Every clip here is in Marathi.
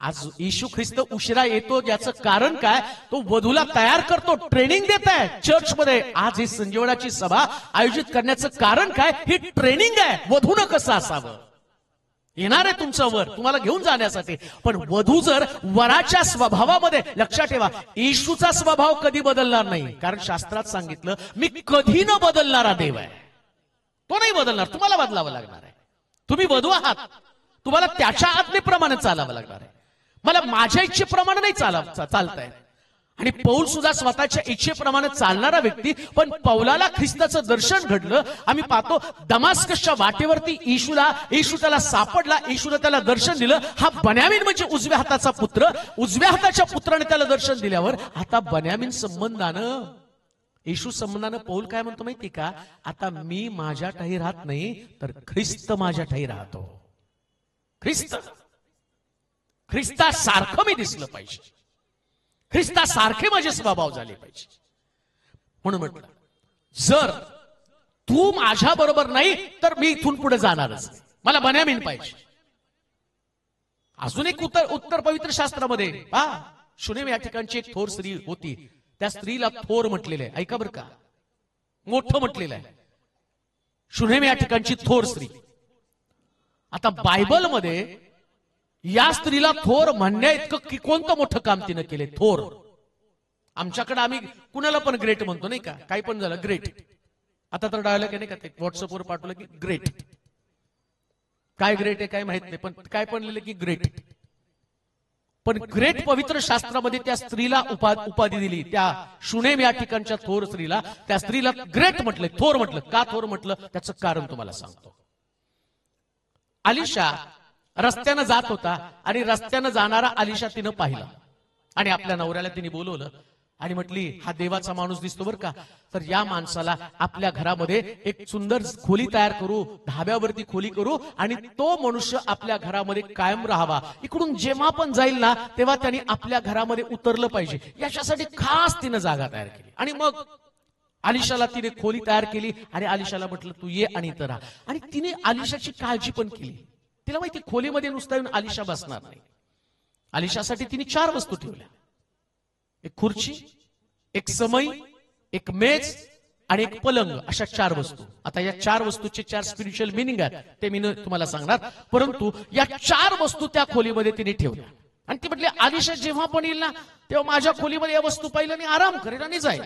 आज येशू ख्रिस्त उशिरा येतो याचं कारण काय? तो वधूला तयार करतो, ट्रेनिंग देत आहे चर्चमध्ये. आज ही संजीवनाची सभा आयोजित करण्याचं कारण काय? ही ट्रेनिंग आहे वधूनं कसं असावं. येणार आहे तुमचं वर तुम्हाला घेऊन जाण्यासाठी, पण वधू जर वराच्या स्वभावामध्ये, लक्षात ठेवा येशूचा स्वभाव कधी बदलणार नाही, कारण शास्त्रात सांगितलं मी कधी न बदलणारा देव आहे. तो नाही बदलणार, तुम्हाला बदलावं लागणार आहे. तुम्ही वधू आहात, तुम्हाला त्याच्या आज्ञेप्रमाणे चालावं लागणार आहे. मला माझ्या इच्छेप्रमाणे नाही चालताय. आणि पौल सुद्धा स्वतःच्या इच्छेप्रमाणे चालणारा व्यक्ती, पण पौलाला ख्रिस्ताचं दर्शन घडलं. आम्ही पाहतो दमास्कसच्या वाटेवरती येशू त्याला सापडला, येशूने त्याला दर्शन दिलं. हा बन्यामीन म्हणजे उजव्या हाताचा पुत्र. उजव्या हाताच्या पुत्राने त्याला दर्शन दिल्यावर आता बन्यामीन संबंधानं, येशू संबंधानं पौल काय म्हणतो माहिती का? आता मी माझ्या ठाई राहत नाही, तर ख्रिस्त माझ्या ठाई राहतो. ख्रिस्तासारखं मी दिसलं पाहिजे, ख्रिस्तासारखे माझे स्वभाव झाले पाहिजे. म्हणून म्हटलं जर तू माझ्या बरोबर नाही तर मी इथून पुढे जाणारच नाही, मला बन्यामीन पाहिजे. अजून एक उत्तर पवित्र शास्त्रामध्ये पहा, शुनेम या ठिकाणची एक थोर स्त्री होती. त्या स्त्रीला थोर म्हटलेलं आहे. ऐका बरं का, मोठं म्हटलेलं आहे शुनेम या ठिकाणची थोर स्त्री. आता बायबलमध्ये या स्त्रीला थोर म्हणण्या इतकं की कोणतं मोठं काम तिनं केले. थोर, आमच्याकडे आम्ही कुणाला पण ग्रेट म्हणतो नाही का, काही पण झालं ग्रेट. आता तर डायलॉग आहे नाही का, ते व्हॉट्सअपवर पाठवलं की ग्रेट. काय ग्रेट आहे काय माहित नाही, पण काय पण लिहिलं की ग्रेट. पण ग्रेट पवित्र शास्त्रामध्ये त्या स्त्रीला उपाधी दिली. त्या शुनेम या ठिकाणच्या थोर स्त्रीला, त्या स्त्रीला ग्रेट म्हटलं, थोर म्हटलं. का थोर म्हटलं त्याचं कारण तुम्हाला सांगतो. अलिशा रस्त्यानं जात होता आणि रस्त्यानं जाणारा अलिशा तिनं पाहिला आणि आपल्या नवऱ्याला तिने बोलवलं आणि म्हटली हा देवाचा माणूस दिसतो बरं का, तर या माणसाला आपल्या घरामध्ये एक सुंदर खोली तयार करू, ढाब्यावरती खोली करू आणि तो मनुष्य आपल्या घरामध्ये कायम राहावा. इकडून जेव्हा पण जाईल ना तेव्हा त्यांनी आपल्या घरामध्ये उतरलं पाहिजे, याच्यासाठी खास तिनं जागा तयार केली. आणि मग अलिशाला तिने खोली तयार केली आणि अलिशाला म्हटलं तू ये आणि इथं राहा. आणि तिने अलिशाची काळजी पण केली. तिला माहिती खोलीमध्ये नुसता येऊन अलिशा बसणार नाही. अलिशासाठी तिने 4 वस्तू ठेवल्या, एक खुर्ची, एक समई, एक मेज आणि एक पलंग, अशा 4 वस्तू. आता या 4 वस्तूचे 4 स्पिरिच्युअल मिनिंग आहेत, ते मी तुम्हाला सांगणार. परंतु या 4 वस्तू त्या खोलीमध्ये तिने ठेवल्या आणि ती म्हटली अलिशा जेव्हा पण येईल ना तेव्हा माझ्या खोलीमध्ये या वस्तू पाहिलं आणि आराम करेल आणि जाईल.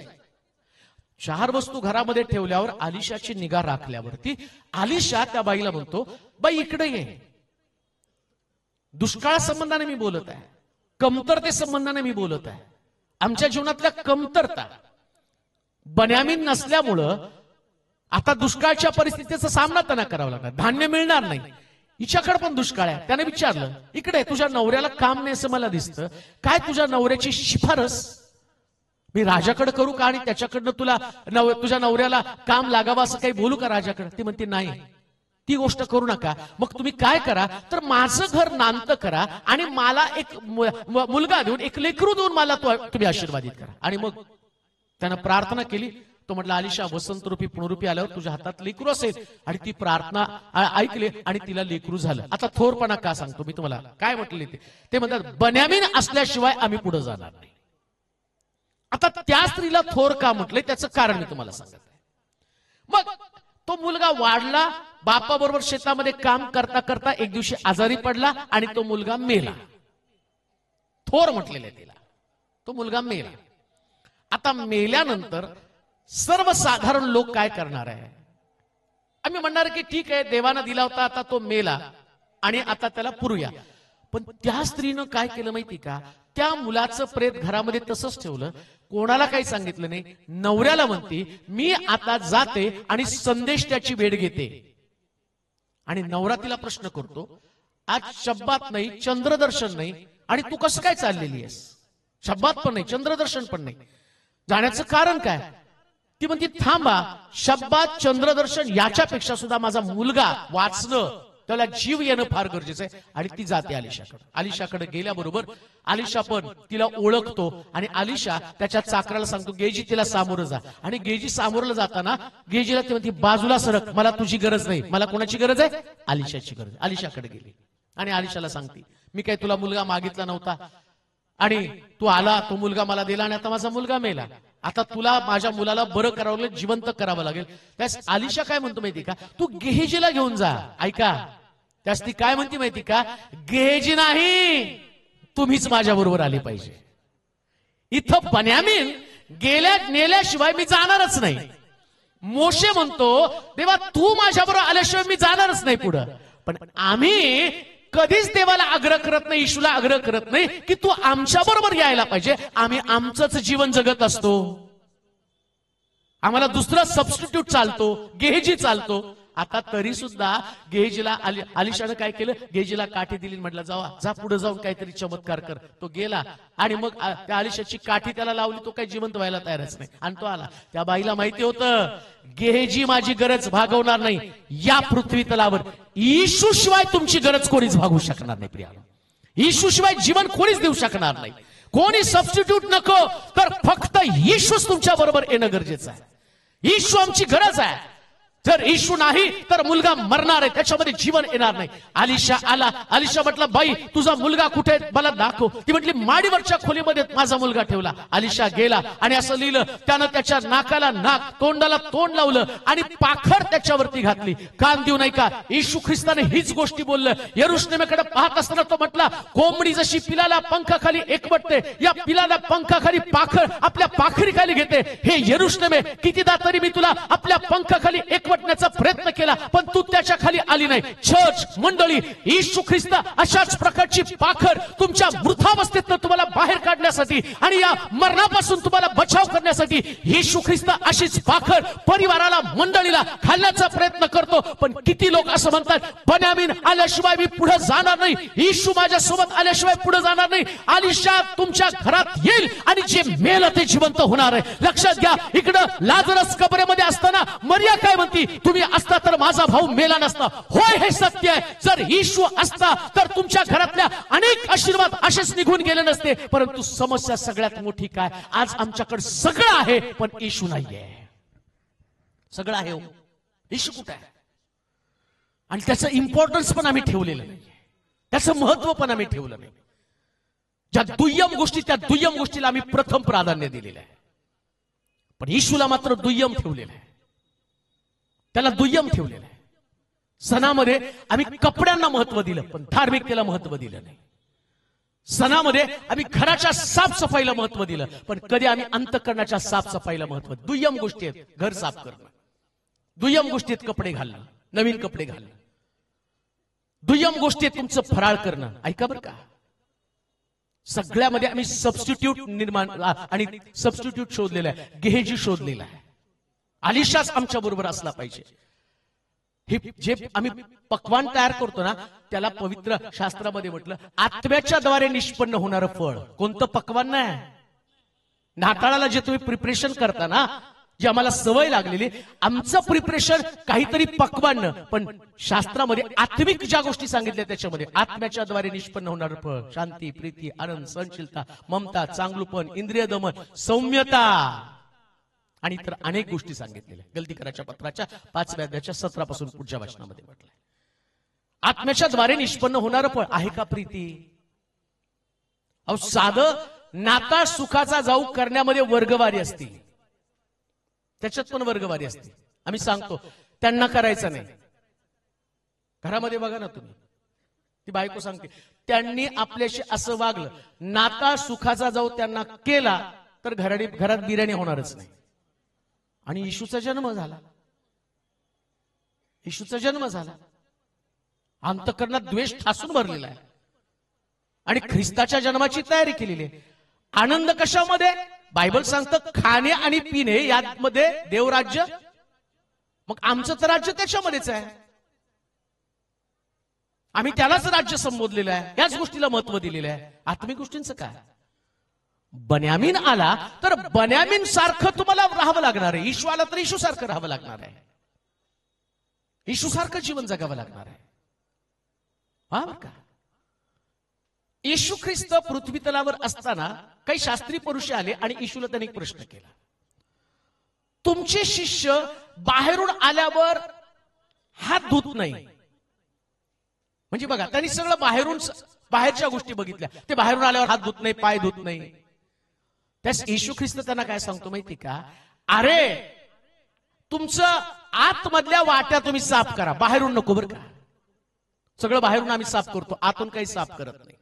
4 वस्तू घरामध्ये ठेवल्यावर अलिशाची निगा राखल्यावरती अलिशा त्या बाईला म्हणतो बाई इकडे ये. दुष्काळ संबंधाने मी बोलत आहे, कमतरते संबंधाने मी बोलत आहे. आमच्या जीवनातल्या कमतरता, बन्यामीन नसल्यामुळं आता दुष्काळाच्या परिस्थितीचा सामना त्यांना करावा लागला. धान्य मिळणार नाही. हिच्याकडे पण दुष्काळ आहे. त्याने विचारलं इकडे तुझ्या नवऱ्याला काम नाही असं मला दिसतं, काय तुझ्या नवऱ्याची शिफारस मी राजाकडे करू का आणि त्याच्याकडनं तुझ्या नवऱ्याला काम लागावं असं काही बोलू का राजाकडे? ती म्हणते नाही, ती गोष्ट करू नका. मग तुम्ही काय करा तर माझं घर नांत करा आणि मला एक मुलगा देऊन, एक लेकरू देऊन मला तुम्ही आशीर्वादित करा. आणि मग त्यानं प्रार्थना केली. तो म्हटला अलिशा वसंत रूपी पुनरूपी आल्यावर तुझ्या हातात लेकरू असेल. आणि ती प्रार्थना ऐकली आणि तिला लेकरू झालं. आता थोरपणा का सांगतो मी तुम्हाला, काय म्हटले ते म्हणतात बन्यामीन असल्याशिवाय आम्ही पुढे जाणार नाही. आता त्या स्त्रीला थोर का म्हटले त्याचं कारण मी तुम्हाला सांगत आहे. मग तो मुलगा वाढला, बापाबरोबर शेतामध्ये काम करता करता एक दिवशी आजारी पडला आणि तो मुलगा मेला. थोर म्हटलेले तिला, तो मुलगा मेला. आता मेल्यानंतर सर्वसाधारण लोक काय करणार आहे? आम्ही म्हणणार की ठीक आहे देवानं दिला होता, आता तो मेला आणि आता त्याला पुरूया. पण त्या स्त्रीनं काय केलं माहिती का? त्या मुलाचं प्रेत घरामध्ये तसंच ठेवलं, कोणाला काही सांगितलं नाही. नवऱ्याला म्हणते मी आता जाते आणि संदेश त्याची वेळ घेते. आणि नवरा तिला प्रश्न करतो आज शब्बात नाही, चंद्रदर्शन नाही आणि तू कसं काय चाललेली आहेस? शब्बात पण नाही, चंद्रदर्शन पण नाही, जाण्याचं कारण काय? ती म्हणते थांबा, शब्बात चंद्रदर्शन याच्यापेक्षा सुद्धा माझा मुलगा वाचणं, त्याला जीव येणं फार गरजेचं आहे. आणि ती जाते अलिशाकडे. अलिशाकडे गेल्याबरोबर अलिशा पण तिला ओळखतो आणि अलिशा त्याच्या चाकराला सांगतो गेजी तिला सामोरं जा. आणि गेजी सामोरला जाताना गेजीला ती म्हणते बाजूला सरक, मला तुझी गरज नाही, मला कोणाची गरज आहे? अलिशाची गरज. अलिशाकडे गेली आणि अलिशाला सांगते मी काही तुला मुलगा मागितला नव्हता आणि तू आला, तो मुलगा मला दिला आणि आता माझा मुलगा मेला. आता तुला माझ्या मुलाला बरं करावं लागेल, जिवंत करावं लागेल. त्यास आलिशा काय म्हणतो माहिती का, तू गेहजीला घेऊन जा. ऐका, त्यास ती काय म्हणते माहिती का, गेहजी नाही, तुम्हीच माझ्या बरोबर आले पाहिजे. इथं बन्यामीन नेल्याशिवाय मी जाणारच नाही. मोशे म्हणतो, देवा तू माझ्या बरोबर आल्याशिवाय मी जाणारच नाही पुढं. पण आम्ही कधीच देवाला आग्रह करत नाही, येशूला आग्रह करत नाही की तू आमच्या बरोबर यायला पाहिजे. आम्ही आमचंच जीवन जगत असतो. आम्हाला दुसरा सबस्टिट्यूट चालतो, गेहजी चालतो. आता तरी सुद्धा गेहजीला आलिशानं काय केलं, गेहजीला काठी दिली, म्हटलं जावा, जा पुढे जाऊन काहीतरी चमत्कार कर. तो गेला आणि मग त्या आलिशाची काठी त्याला लावली, तो काही जिवंत व्हायला तयारच नाही. आणि तो आला. त्या बाईला माहिती होतं गेहजी माझी गरज भागवणार नाही या पृथ्वी तलावर. येशूशिवाय तुमची गरज कोणीच भागवू शकणार नाही प्रियानो. येशूशिवाय जीवन कोणीच देऊ शकणार नाही. कोणी सबस्टिट्यूट नको, तर फक्त येशूच तुमच्या बरोबर येणं गरजेचं आहे. येशू आमची गरज आहे. जर येशू नाही तर मुलगा मरणार आहे, त्याच्यामध्ये जीवन येणार नाही. आलिशा आला. आलिशा म्हटलं, बाई तुझा मुलगा कुठे, मला दाखव. ती म्हटली, माडीवरच्या खोलीमध्ये माझा मुलगा ठेवला. आलिशा गेला आणि असं लिहिलं, त्यानं त्याच्या नाकाला नाक, तोंडाला तोंड लावलं आणि पाखर त्याच्यावरती घातली. कान देऊ नाही का, येशू ख्रिस्ताने हीच गोष्टी बोललं. यरुशलेमेकडे पाहत असताना तो म्हटला, कोंबडी जशी पिलाला पंखाखाली एकवटते, या पिलाला पंखाखाली पाखर आपल्या पाखरीखाली घेते. हे यरुशलेमे, कितीदा तरी मी तुला आपल्या पंखाखाली एकवटण्याचा प्रयत्न केला, पण तू त्याच्या खाली आली नाही. चर्च मंडळी, येशू ख्रिस्त अशाच प्रकारची पाखर तुमच्या मृतावस्थेतून तुम्हाला बाहेर काढण्यासाठी आणि या मरणापासून तुम्हाला बचाव करण्यासाठी येशू ख्रिस्त अशीच पाखर परिवाराला, मंडळीला घालण्याचा प्रयत्न करतो. पण किती लोक असं म्हणतात, बन्यामीन आल्याशिवाय मी पुढे जाणार नाही, येशू माझ्यासोबत आल्याशिवाय पुढे जाणार नाही. आलिशा तुमच्या घरात येईल आणि जे मेलं ते जिवंत होणार आहे. लक्षात घ्या, इकडं लाजरस कबरेमध्ये असताना मरिया काय म्हणती, तुम्ही असता तर माझा भाऊ मेला नसता. होय, हे सत्य आहे. जर येशू असता तर तुमच्या घरातल्या अनेक आशीर्वाद असेच निघून गेले नसते. परंतु समस्या सगळ्यात मोठी काय, आज आमच्याकडे सगळं आहे पण येशू नाहीये. सगळं आहे, येशू कुठे आहे? आणि त्याचं इम्पॉर्टन्स पण आम्ही ठेवलेलं नाही, त्याचं महत्व पण आम्ही ठेवलं नाही. ज्या दुय्यम गोष्टी, त्या दुय्यम गोष्टीला आम्ही प्रथम प्राधान्य दिलेलं आहे. पण येशूला मात्र दुय्यम ठेवलेलं आहे, त्याला दुय्यम ठेवलेलं आहे. सणामध्ये आम्ही कपड्यांना महत्व दिलं पण धार्मिकतेला महत्व दिलं नाही. सणामध्ये आम्ही घराच्या साफसफाईला महत्व दिलं पण कधी आम्ही अंतःकरणाच्या साफसफाईला महत्व. दुय्यम गोष्टी आहेत घर साफ करणं, दुय्यम गोष्टी आहेत कपडे घालणं, नवीन कपडे घालणं, दुय्यम गोष्टी आहेत तुमचं फराळ करणं. ऐका बरं का, सगळ्यामध्ये आम्ही सबस्टिट्यूट निर्माण आणि सबस्टिट्यूट शोधलेला आहे, गेहजी शोधलेला आहे. आलिशाच आमच्या बरोबर असला पाहिजे. हे जे आम्ही पक्वान तयार करतो ना, त्याला पवित्र शास्त्रामध्ये म्हटलं आत्म्याच्या द्वारे निष्पन्न होणारं फळ. कोणतं पक्वान नाही, नाताळाला जे तुम्ही प्रिपरेशन करता ना, जी आम्हाला सवय लागलेली, आमचं प्रिपरेशन काहीतरी पक्वान, पण शास्त्रामध्ये आत्मिक ज्या गोष्टी सांगितल्या त्याच्यामध्ये आत्म्याच्या द्वारे निष्पन्न होणारं फळ, शांती, प्रीती, आनंद, सहनशीलता, ममता, चांगलुपण, इंद्रिय दमन, सौम्यता आणि इतर अनेक गोष्टी सांगितलेल्या. गलती करायच्या पत्राच्या 5व्या अध्यायाच्या 17 पासून पुढच्या वचनामध्ये म्हटलंय. आत्म्याच्या द्वारे निष्पन्न होणारं फळ आहे का प्रीती? अहो, साधं नाताळ सुखाचा जाऊ करण्यामध्ये वर्गवारी असते, त्याच्यात पण वर्गवारी असते. आम्ही सांगतो त्यांना करायचं नाही. घरामध्ये बघा ना तुम्ही, ती बायको सांगते त्यांनी आपल्याशी असं वागलं, नाताळ सुखाचा जाऊ त्यांना केला तर घरात बिर्याणी होणारच नाही. आणि येशूचा जन्म झाला, येशूचा जन्म झाला, अंतःकरणात द्वेष ठासून भरलेला आहे आणि ख्रिस्ताच्या जन्माची तयारी केलेली आहे. आनंद कशामध्ये? बायबल सांगतं खाणे आणि पिणे यामध्ये देवराज्य. मग आमचं तर राज्य त्याच्यामध्येच आहे, आम्ही त्यालाच राज्य संबोधलेलं आहे, याच गोष्टीला महत्व दिलेलं आहे. आत्मिक गोष्टींचं काय? बन्यामीन आला तर बन्यामीन सारखं तुम्हाला राहावं लागणार आहे. येशू आला तर येशू सारखं राहावं लागणार आहे, येशू सारखं जीवन जगावं लागणार आहे. हा का, येशू ख्रिस्त पृथ्वी तलावर असताना काही शास्त्री पुरुष आले आणि येशूला त्यांनी एक प्रश्न केला, तुमचे शिष्य बाहेरून आल्यावर हात धुत नाही. म्हणजे बघा, त्यांनी सगळं बाहेरून बाहेरच्या गोष्टी बघितल्या, ते बाहेरून आल्यावर हात धुत नाही, पाय धुत नाही. त्यास येशू ख्रिस्त त्यांना काय सांगतो माहिती का, अरे तुमचं आतमधल्या वाट्या तुम्ही साफ करा, बाहेरून नको बरं का. सगळं बाहेरून आम्ही साफ करतो, आतून काही साफ करत नाही.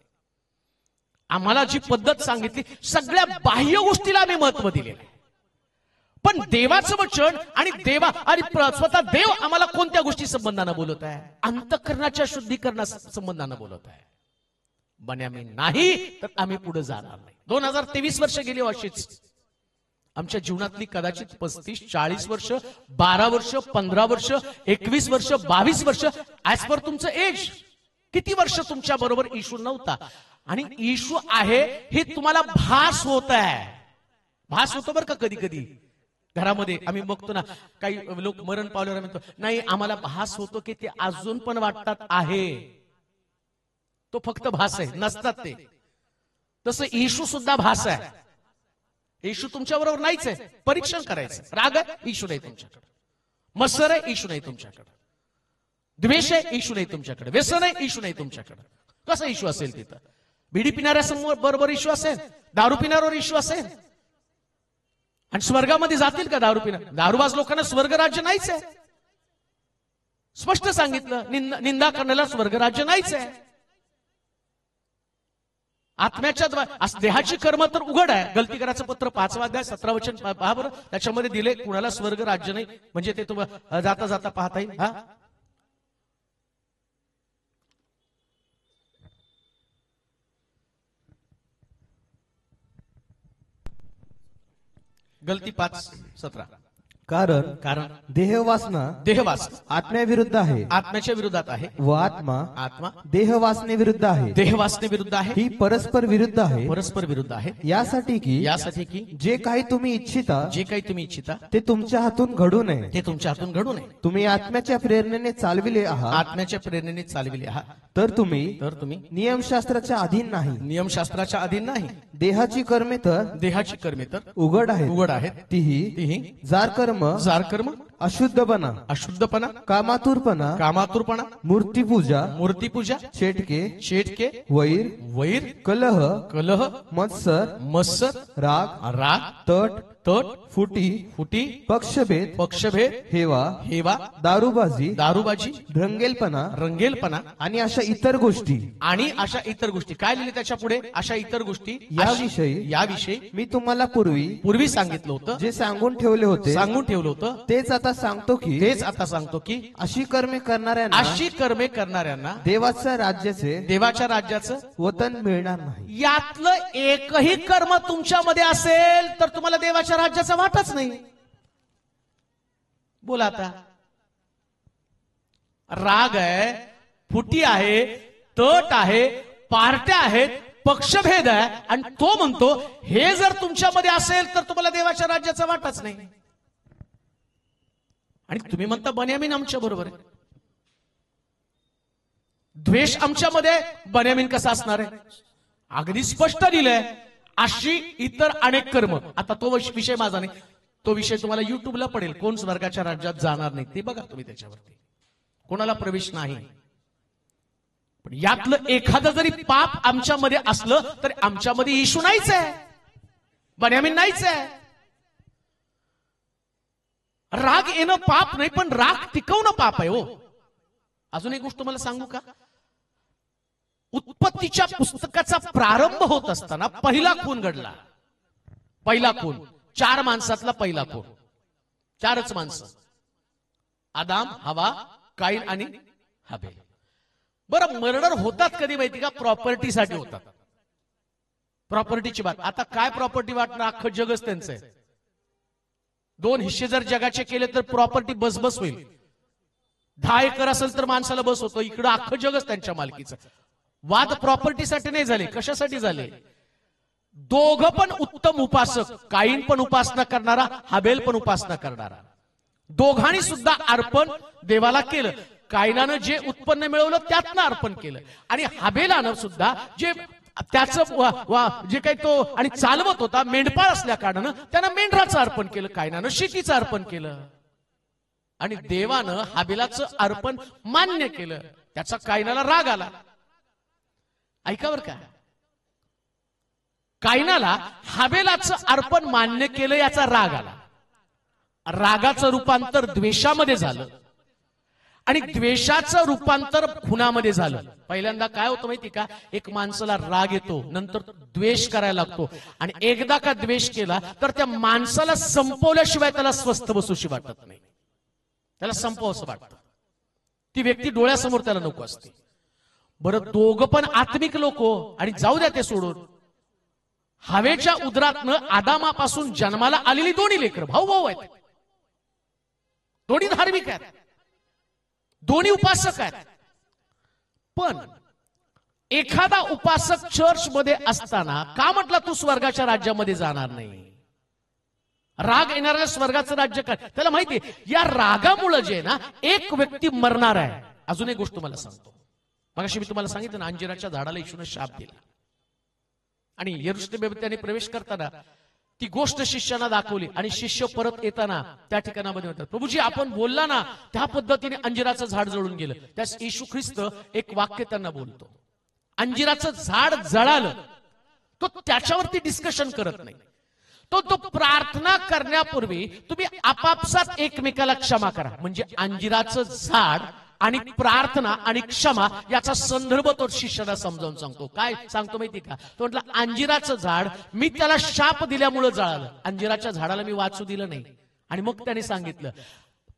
आम्हाला जी पद्धत सांगितली सगळ्या बाह्य गोष्टीला आम्ही महत्व दिलेलं आहे, पण देवाचं वचन आणि स्वतः देव आम्हाला कोणत्या गोष्टी संबंधानं बोलत आहे, अंतःकरणाच्या शुद्धीकरणा संबंधानं बोलत आहे. बन्यामीन नाही तर आम्ही पुढे जाणार नाही. 2023 वर्ष गेली अशीच आमच्या जीवनातली, कदाचित 35-40 वर्ष, 12 वर्ष, 15 वर्ष, 21 वर्ष, 22 वर्ष, ऍज पर तुमचं एज. किती वर्ष तुमच्या बरोबर येशू नव्हता आणि येशू आहे हे तुम्हाला भास होत आहे. भास होतो बरं का. कधी कधी घरामध्ये आम्ही बघतो ना, काही लोक मरण पावल्यावर म्हणतो नाही आम्हाला भास होतो की ते अजून पण वाटतात आहे, तो फक्त भास आहे, नसतात ते. तसं येशू सुद्धा भास आहे. येशू तुमच्या बरोबर नाहीच आहे. परीक्षण करायचं. राग आहे, येशू नाही तुमच्याकडे. मत्सर आहे, येशू नाही तुमच्याकडे. द्वेष आहे, येशू नाही तुमच्याकडे. व्यसन आहे, येशू नाही तुमच्याकडे. कसं येशू असेल तिथं? बिडी पिणाऱ्या बरोबर येशू असेल, दारू पिणाऱ्यावर येशू असेल, आणि स्वर्गामध्ये जातील का दारू पिणार? दारूबाज लोकांना स्वर्ग राज्य नाहीच आहे. स्पष्ट सांगितलं, निंदा करण्याला स्वर्ग राज्य नाहीच आहे. आत्म्याच्या देहाची कर्म तर उघड आहे. गलती करायचं पत्र 5वा अध्याय 17 वचन पहा बरं, त्याच्यामध्ये दिले कुणाला स्वर्ग राज्य नाही, म्हणजे ते तुम्हाला जाता जाता पाहता येईल. हा गलती 5:17. कारण देहवासना आत्म्याविरुद्ध आहे, आत्म्याच्या विरोधात आहे, व आत्मा देहवासनेविरुद्ध आहे. देहवासनेविरुद्ध आहे, ही परस्पर विरुद्ध आहे, परस्पर विरुद्ध आहे. यासाठी की जे काही तुम्ही इच्छिता ते तुमच्या हातून घडू नये, ते तुमच्या हातून घडू नये. तुम्ही आत्म्याच्या प्रेरणेने चालविले आहात, आत्म्याच्या प्रेरणेने चालविले आहात. तर तुम्ही नियमशास्त्राच्या अधीन नाही, नियमशास्त्राच्या अधीन नाही. देहाची कर्मे तर उघड आहेत, तीही जार कर्म, अशुद्धपना, कामातुरपणा, मूर्तीपूजा, चेटके, वैर, कलह, मत्सर, राग, तट, फुटी, पक्षभेद, हेवा, दारूबाजी, रंगेलपणा आणि अशा इतर गोष्टी. काय लिहिले त्याच्या पुढे? अशा इतर गोष्टी. याविषयी मी तुम्हाला पूर्वी सांगितलं होतं, जे सांगून ठेवले होते, तेच आता सांगतो की अशी कर्मे करणाऱ्यांना देवाच्या राज्याचं वतन मिळणार नाही. यातलं एकही कर्म तुमच्यामध्ये असेल तर तुम्हाला देवाच्या राज्याचा वाटच नाही. बोला आता. राग आहे, फुटी आहे, तट आहे, पार्ट्या आहेत, पक्षभेद आहे, आणि तो म्हणतो हे जर तुमच्यामध्ये असेल तर तुम्हाला देवाच्या राज्याचा वाटच नाही. आणि तुम्ही म्हणता बन्यामीन आमच्या बरोबर आहे, द्वेष आमच्यामध्ये, बन्यामीन कसा असणार आहे? अगदी स्पष्ट दिलंय, अशी इतर अनेक कर्म. आता तो विषय माझा नाही, तो विषय तुम्हाला युट्यूबला पडेल. कोण स्वर्गाच्या राज्यात जाणार नाही ते बघा तुम्ही, त्याच्यावरती कोणाला प्रवेश नाही. पण यातलं एखादं जरी पाप आमच्यामध्ये असलं तर आमच्यामध्ये येशू नाहीच आहे, बन्यामीन नाहीच आहे. राग येणं पाप नाही, पण राग टिकवणं पाप आहे. हो, अजून एक गोष्ट मला सांगू का? उत्पत्तीच्या पुस्तकाचा प्रारंभ होत असताना पहिला खून घडला. पहिला खून, 4 माणसातला पहिला खून. 4च माणसं, आदाम, हवा, काईन आणि हाबेल. बरं, मर्डर होतात कधी माहिती का? प्रॉपर्टीसाठी होतात. प्रॉपर्टीची बात. आता काय प्रॉपर्टी वाटणं? अख्खं जगच त्यांचं आहे. 2 हिस्से जर जगाचे केले तर प्रॉपर्टी बसबस होईल. 10 एकर असेल तर माणसाला बस होतो. इकडं अख्खं जगच त्यांच्या मालकीचं. वाद प्रॉपर्टीसाठी नाही झाले, कशासाठी झाले? दोघं पण उत्तम उपासक, काईन पण उपासना करणारा, हाबेल पण उपासना करणारा. दोघांनी सुद्धा अर्पण देवाला केलं. काईनानं जे उत्पन्न मिळवलं त्यातनं अर्पण केलं, आणि हाबेलानं सुद्धा जे त्याचं जे काही तो आणि चालवत होता, मेंढपाळ असल्या कारणानं त्यानं मेंढराचं अर्पण केलं, काईनानं शेतीचं अर्पण केलं. आणि देवानं हाबेलाचं अर्पण मान्य केलं. त्याचा काईनाला राग आला. ऐका बरं का, कायनाला हाबेलाचं अर्पण मान्य केलं, याचा राग आला. रागाचं रूपांतर द्वेषामध्ये झालं आणि द्वेषाचं रूपांतर खुनामध्ये झालं. पहिल्यांदा काय होतं माहिती का, एक माणसाला राग येतो, नंतर द्वेष करायला लागतो, आणि एकदा का द्वेष केला तर त्या माणसाला संपवल्याशिवाय त्याला स्वस्थ बसूशी वाटत नाही, त्याला संपवसं वाटतं. ती व्यक्ती डोळ्यासमोर त्याला नको असते. बरं, दोघं पण आत्मिक लोक, आणि जाऊ द्या ते सोडून, हवेच्या उदरातनं आदामापासून जन्माला आलेली दोन्ही लेकरं भाऊ भाऊ आहेत, दोन्ही धार्मिक आहेत, दोन्ही उपासक आहेत. पण एखादा उपासक चर्च मध्ये असताना का म्हटलं तू स्वर्गाच्या राज्यामध्ये जाणार नाही? राग येणाऱ्या स्वर्गाचं राज्य काय? त्याला माहितीये या रागामुळे जे ना एक व्यक्ती मरणार आहे. अजून एक गोष्ट तुम्हाला सांगतो. मगाशी मी तुम्हाला सांगितलं ना, अंजिराच्या झाडाला येशूने शाप दिला, आणि यरूशलेम त्याने प्रवेश करताना ती गोष्ट शिष्यांना दाखवली, आणि शिष्य परत येताना त्या ठिकाणामध्ये म्हणतात, प्रभूजी आपण बोलला ना त्या पद्धतीने अंजिराचं झाड जळून गेलं. त्यास येशू ख्रिस्त एक वाक्य त्यांना बोलतो, अंजिराचं झाड जळालं, तो त्याच्यावरती डिस्कशन करत नाही. तो प्रार्थना करण्यापूर्वी तुम्ही आपापसात एकमेकाला क्षमा करा. म्हणजे अंजिराचं झाड आणि प्रार्थना आणि क्षमा याचा संदर्भ तो शिष्याला समजावून सांगतो. काय सांगतो माहिती का, तो म्हटलं अंजिराचं झाड मी त्याला शाप दिल्यामुळे जळालं, अंजिराच्या झाडाला मी वाचू दिलं नाही. आणि मग त्याने सांगितलं,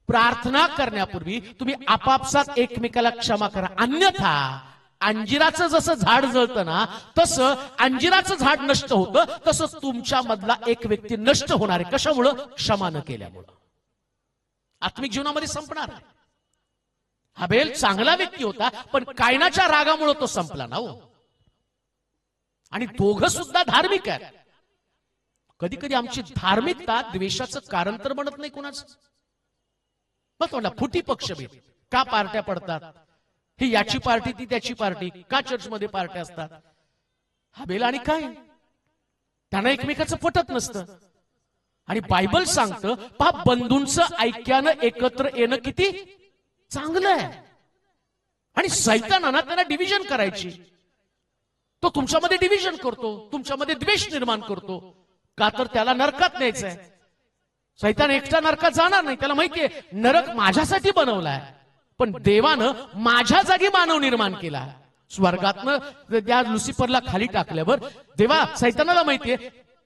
प्रार्थना करण्यापूर्वी तुम्ही आपापसात एकमेकाला क्षमा करा, अन्यथा अंजिराचं जसं झाड जळतं ना तसं अंजिराचं झाड नष्ट होतं, तसं तुमच्या मधला एक व्यक्ती नष्ट होणार आहे. कशामुळं? क्षमा न केल्यामुळं. आत्मिक जीवनामध्ये संपणार आहे. हाबेल चांगला व्यक्ती होता, पण कायनाच्या रागामुळे तो संपला ना हो. आणि दोघं सुद्धा धार्मिक आहेत. कधी कधी आमची धार्मिकता द्वेषाचं कारण तर बनत नाही कुणाचं. मग तोंडा फुटी पक्षभेद का पार्ट्या पडतात, ही याची पार्टी ती त्याची पार्टी, का चर्चमध्ये पार्ट्या असतात? हाबेल आणि काय त्यांना एकमेकाचं पटत नसतं. आणि बायबल सांगतं पहा, बंधूंचं ऐक्यानं एकत्र येणं किती चांगलं आहे. आणि सैतानानं त्यांना डिव्हिजन करायची, तो तुमच्यामध्ये डिव्हिजन करतो, तुमच्यामध्ये द्वेष निर्माण करतो. का तर त्याला नरकात न्यायचंय. सैतान एकटा नरकात जाणार नाही, त्याला माहितीये नरक माझ्यासाठी बनवलाय, पण देवानं माझ्या जागी मानव निर्माण केला. स्वर्गातनं त्या लुसिफरला खाली टाकल्यावर देवा सैतानाला माहितीये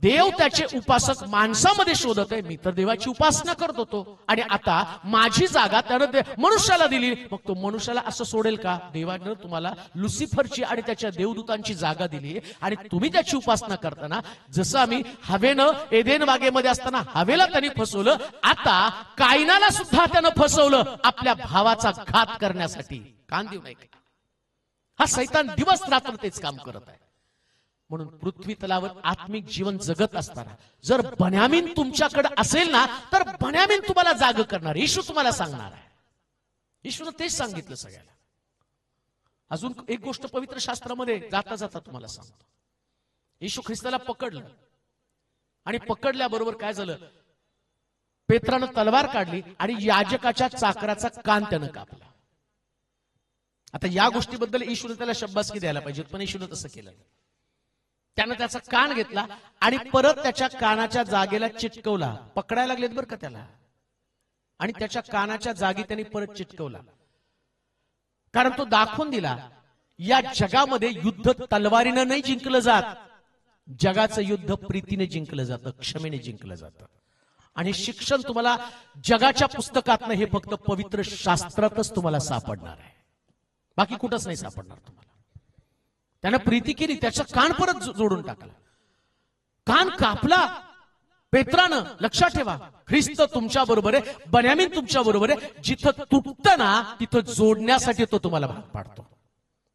देव त्याचे उपासक माणसामध्ये शोधत आहे, मी तर देवाची उपासना करत होतो, आणि आता माझी जागा त्यानं मनुष्याला दिली. मग तो मनुष्याला असं सोडेल का? देवानं तुम्हाला लुसिफरची आणि त्याच्या देवदूतांची जागा दिली, आणि तुम्ही त्याची उपासना करताना जसं आम्ही हवेनं एदेन बागेमध्ये असताना हवेला त्यांनी फसवलं, आता कायनाला सुद्धा त्यानं फसवलं आपल्या भावाचा घात करण्यासाठी. कान देऊ नये. हा सैतान दिवस रात्र तेच काम करत आहे. म्हणून पृथ्वी तलावर आत्मिक जीवन जगत असताना जर बन्यामीन तुमच्याकडे असेल ना, तर बन्यामीन तुम्हाला जाग करणार, येशू तुम्हाला सांगणार आहे. येशूनं तेच सांगितलं सगळ्याला. अजून एक गोष्ट पवित्र शास्त्रामध्ये जाता जाता तुम्हाला सांगतो. येशू ख्रिस्ताला पकडलं, आणि पकडल्याबरोबर काय झालं, पेत्रानं तलवार काढली आणि याजकाच्या चाकराचा कान त्यानं कापला. आता या गोष्टीबद्दल येशूने त्याला शब्बासकी द्यायला पाहिजे, पण येशूने तसं केलं नाही. त्यानं त्याचा कान घेतला आणि परत त्याच्या कानाच्या जागेला चिटकवला. पकडायला लागलेत बरं का त्याला, आणि त्याच्या कानाच्या जागी त्यांनी परत चिटकवला. कारण तो दाखवून दिला या जगामध्ये युद्ध तलवारीनं नाही जिंकलं जात, जगाचं युद्ध प्रीतीने जिंकलं जातं, क्षमेने जिंकलं जातं. आणि शिक्षण तुम्हाला जगाच्या पुस्तकातनं हे फक्त पवित्र शास्त्रातच तुम्हाला सापडणार आहे, बाकी कुठंच नाही सापडणार तुम्हाला. त्यानं प्रीती केली, त्याचा कान परत जोडून टाकला, कान कापला पेत्रानं. लक्षात ठेवा, ख्रिस्त तुमच्या बरोबर आहे, बन्यामीन तुमच्या बरोबर आहे. जिथं तुटतं ना तिथं जोडण्यासाठी तो तुम्हाला भाग पाडतो.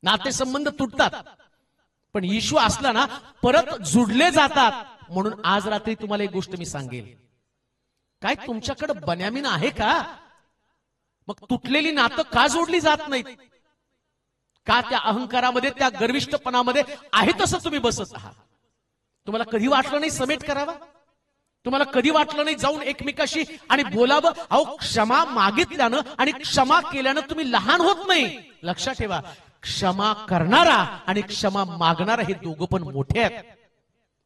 नातेसंबंध तुटतात, पण येशू असला ना परत जुडले जातात. म्हणून आज रात्री तुम्हाला एक गोष्ट मी सांगेल, काय तुमच्याकडे बन्यामीन आहे का? मग तुटलेली नातं का जोडली जात नाहीत? का त्या अहंकारामध्ये, त्या गर्विष्ठपणामध्ये आहे तसं तुम्ही बसत आहात? तुम्हाला कधी वाटलं नाही समेट करावा? तुम्हाला कधी वाटलं नाही जाऊन एकमेकाशी आणि बोलावं? अहो, क्षमा मागितल्यानं आणि क्षमा केल्यानं तुम्ही लहान होत नाही. लक्षात ठेवा, क्षमा करणारा आणि क्षमा मागणारा हे दोघं पण मोठे आहेत.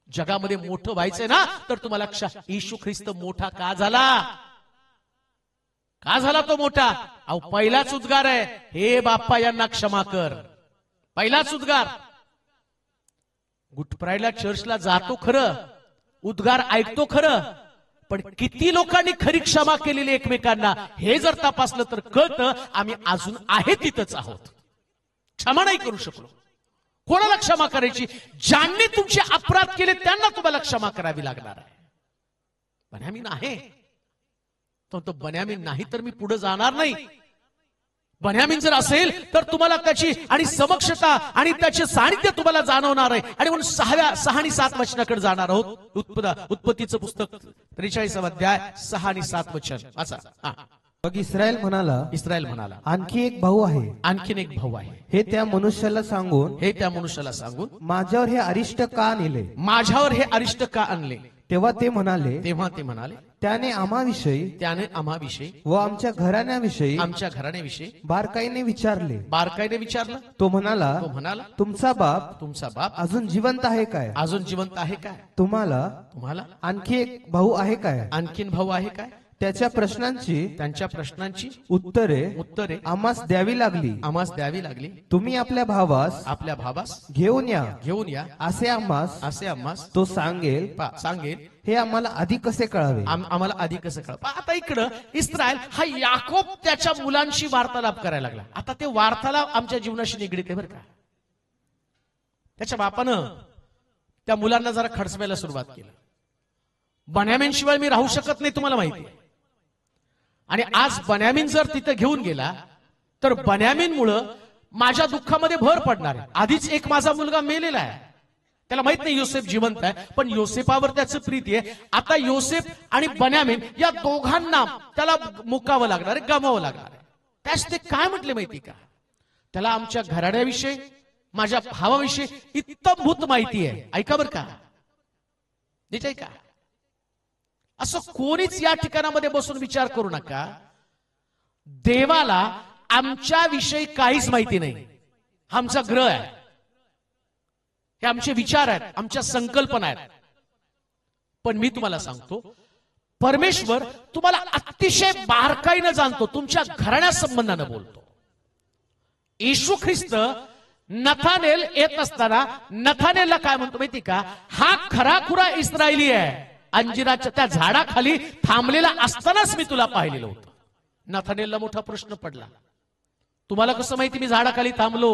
जगामध्ये मोठं व्हायचंय ना, तर तुम्हाला येशू ख्रिस्त मोठा का झाला? का झाला तो मोठा? अहो, पहिलाच उद्गार आहे, हे बाप्पा यांना क्षमा कर. पहिलाच उद्गार. गुड फ्रायडेला चर्चला जातो खरं, उद्गार ऐकतो खरं, पण किती लोकांनी खरी क्षमा केलेली एकमेकांना हे जर तपासलं तर कळतं आम्ही अजून आहे तिथंच आहोत. क्षमा नाही करू शकलो. कोणाला क्षमा करायची? ज्यांनी तुमचे अपराध केले त्यांना तुम्हाला क्षमा करावी लागणार आहे. बन्यामीन आहे तो बन्यामीन नाही तर मी पुढे जाणार नाही. बन्यामीन जर असेल तर तुम्हाला त्याची आणि समक्षता आणि त्याचे सानिध्य तुम्हाला जाणवणार आहे. आणि म्हणून 6 आणि 7 वचनाकडे जाणार आहोत. उत्पत्तीचं पुस्तक 43 अध्याय 6 आणि 7 वचन वाचा. मग इस्रायल म्हणाला, आणखी एक भाऊ आहे. आणखीन एक भाऊ आहे. हे त्या मनुष्याला सांगून माझ्यावर हे अरिष्ट का आणले? माझ्यावर हे अरिष्ट का आणले? तेव्हा ते म्हणाले, त्याने आम्हाविषयी व आमच्या घराण्याविषयी बारकाईने विचारलं. तो म्हणाला, तुमचा बाप अजून जिवंत आहे काय? तुम्हाला आणखी एक भाऊ आहे काय? आणखीन भाऊ आहे काय? त्यांच्या प्रश्नांची उत्तरे आम्हास द्यावी लागली. तुम्ही आपल्या भावास घेऊन या असे आम्हास तो सांगेल. हे आम्हाला आधी कसे कळावे? आता इकडं इस्रायल हा याकोब त्याच्या मुलांशी वार्तालाप करायला लागला. आता ते वार्तालाप आमच्या जीवनाशी निगडीत आहे बरं का. त्याच्या बापानं त्या मुलांना जरा खडसवायला सुरुवात केली. बन्यामीन शिवाय मी राहू शकत नाही, तुम्हाला माहिती आहे. आणि आज बन्यामीन जर तिथे घेऊन गेला तर बन्यामीन मुळे माझ्या दुःखामध्ये भर पडणार आहे. आधीच एक माझा मुलगा मेलेला आहे, त्याला माहित नाही योसेफ जिवंत आहे, पण योसेफावर त्याचं प्रीती आहे. आता योसेफ आणि बन्यामीन या दोघांना त्याला मुकावं लागणार आहे, गमावं लागणार आहे. त्यास ते काय म्हटले माहिती का? त्याला आमच्या घराण्याविषयी, माझ्या भावाविषयी इत्तमभूत माहिती आहे. ऐका बरं का, नीट ऐका. असं कोणीच या ठिकाणामध्ये बसून विचार करू नका देवाला आमच्या विषयी काहीच माहिती नाही. आमचा ग्रह आहे, हे आमचे विचार आहेत, आमच्या संकल्पना आहेत. पण मी तुम्हाला सांगतो, परमेश्वर तुम्हाला अतिशय बारकाईनं जाणतो, तुमच्या घराण्या संबंधानं बोलतो. येशू ख्रिस्त नथानेल येत असताना नथानेलला काय म्हणतो माहिती का? हा खराखुरा इस्रायली आहे, अंजिराच्या त्या झाडाखाली थांबलेला असतानाच मी तुला पाहिलेलं होतं. नथानेलला मोठा प्रश्न पडला, तुम्हाला कसं माहिती मी झाडाखाली थांबलो?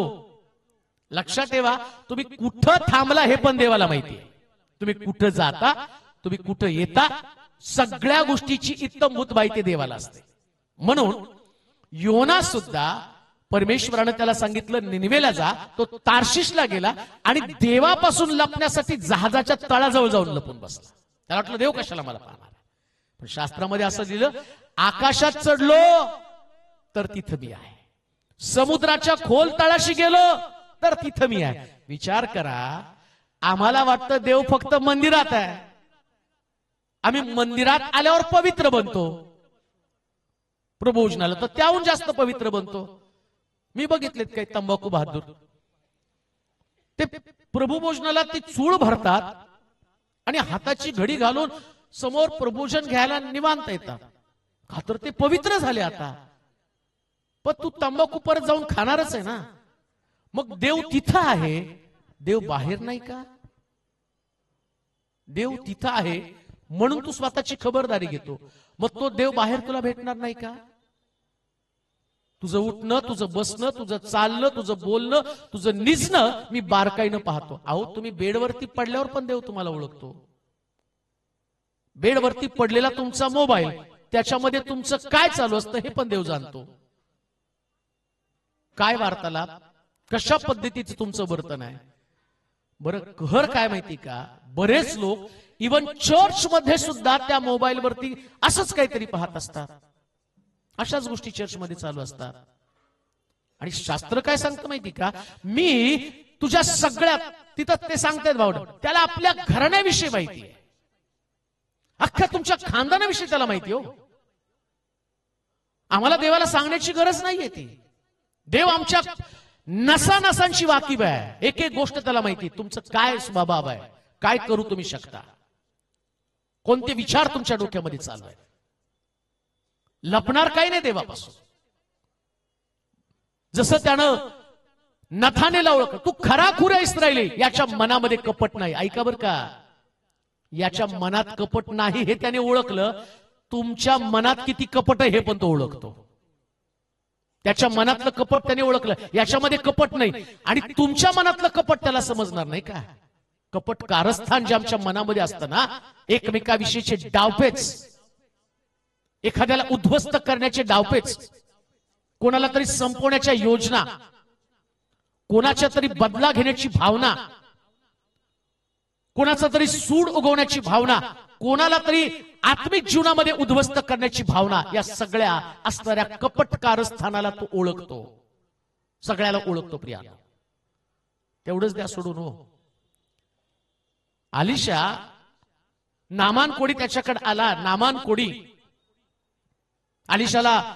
लक्षात ठेवा, तुम्ही कुठं थांबला हे पण देवाला माहिती आहे. तुम्ही कुठं जाता, तुम्ही कुठं येता, सगळ्या गोष्टीची इत्तमभूत माहिती देवाला असते. म्हणून योना सुद्धा परमेश्वरानं त्याला सांगितलं निनिवेला जा. तो तार्शिशला गेला आणि देवापासून लपण्यासाठी जहाजाच्या तळाजवळ जाऊन लपून बसला. त्याला वाटलं देव कशाला मला पाहणार. पण शास्त्रामध्ये असं लिहिलं, आकाशात चढलो तर तिथं मी आहे, समुद्राच्या खोल तळाशी गेलो तर तिथं मी आहे. विचार करा, आम्हाला वाटतं देव फक्त मंदिरात आहे. आम्ही मंदिरात आल्यावर पवित्र बनतो, प्रभोजनाला तर त्याहून जास्त पवित्र बनतो. मी बघितलेत काही तंबाखू बहादूर, ते प्रभुभोजनाला ती चूळ भरतात आणि हाताची घडी घालून समोर प्रभोजन घ्यायला निवांत येतात, का तर ते पवित्र झाले. आता पण तू तंबाखू परत जाऊन खाणारच आहे ना. मग देव तिथं आहे, देव बाहेर नाही का? देव तिथं आहे म्हणून तू स्वतःची खबरदारी घेतो. मग तो देव बाहेर तुला भेटणार नाही का? तुझं उठणं, तुझं बसणं, तुझं चालणं, तुझं बोलणं, तुझं निजणं मी बारकाईनं पाहतो. अहो, तुम्ही बेडवरती पडल्यावर पण देव तुम्हाला ओळखतो. बेडवरती पडलेला तुमचा मोबाईल, त्याच्यामध्ये तुमचं काय चालू असतं हे पण देव जाणतो. काय वार्तालाप, कशा पद्धतीचं तुमचं वर्तन आहे. बरं, कहर काय माहिती का? बरेच लोक इवन चर्च मध्ये सुद्धा त्या मोबाईल वरती असंच काहीतरी पाहत असतात. अशाच गोष्टी चर्च मध्ये चालू असतात. आणि शास्त्र काय सांगतं माहिती का? मी तुझ्या सगळ्यात, तिथं ते सांगतात भावड, त्याला आपल्या घराण्याविषयी माहिती आहे, अख्ख्या तुमच्या खानदानाविषयी त्याला माहिती. हो, आम्हाला देवाला सांगण्याची गरज नाहीये. ती देव आमच्या नसा नसांची वाकीब आहे, एक एक गोष्ट त्याला माहिती, तुमचं काय स्वभाव आहे, काय करू तुम्ही शकता, कोणते विचार तुमच्या डोक्यामध्ये चालू आहे. लपणार काही नाही देवापासून. जसं त्यानं नथानेला ओळखलं, तू खरा खुरा इस्रायली, याच्या मनामध्ये कपट नाही. ऐका बरं का, याच्या मनात कपट नाही हे त्याने ओळखलं. तुमच्या मनात किती कपट आहे हे पण तो ओळखतो. त्याच्या मनातलं कपट त्याने ओळखलं, याच्यामध्ये कपट नाही. आणि तुमच्या मनातलं कपट त्याला समजणार नाही का. कपट कारस्थान जे आमच्या मनामध्ये असतं ना, एकमेकाविषयीचे डावपेच, एखाद्याला उद्ध्वस्त करण्याचे डावपेच, कोणाला तरी संपवण्याच्या योजना, कोणाच्या तरी बदला घेण्याची भावना, कोणाचा तरी सूड उगवण्याची भावना, कोणाला तरी आत्मिक जीवनामध्ये उद्ध्वस्त करण्याची भावना, या सगळ्या असणाऱ्या कपट कारस्थानाला तो ओळखतो. सगळ्याला ओळखतो प्रिया. तेवढंच द्या सोडून. हो, अलीशा, नामान कोडी त्याच्याकडे आला. नामान कोडी अलीशाला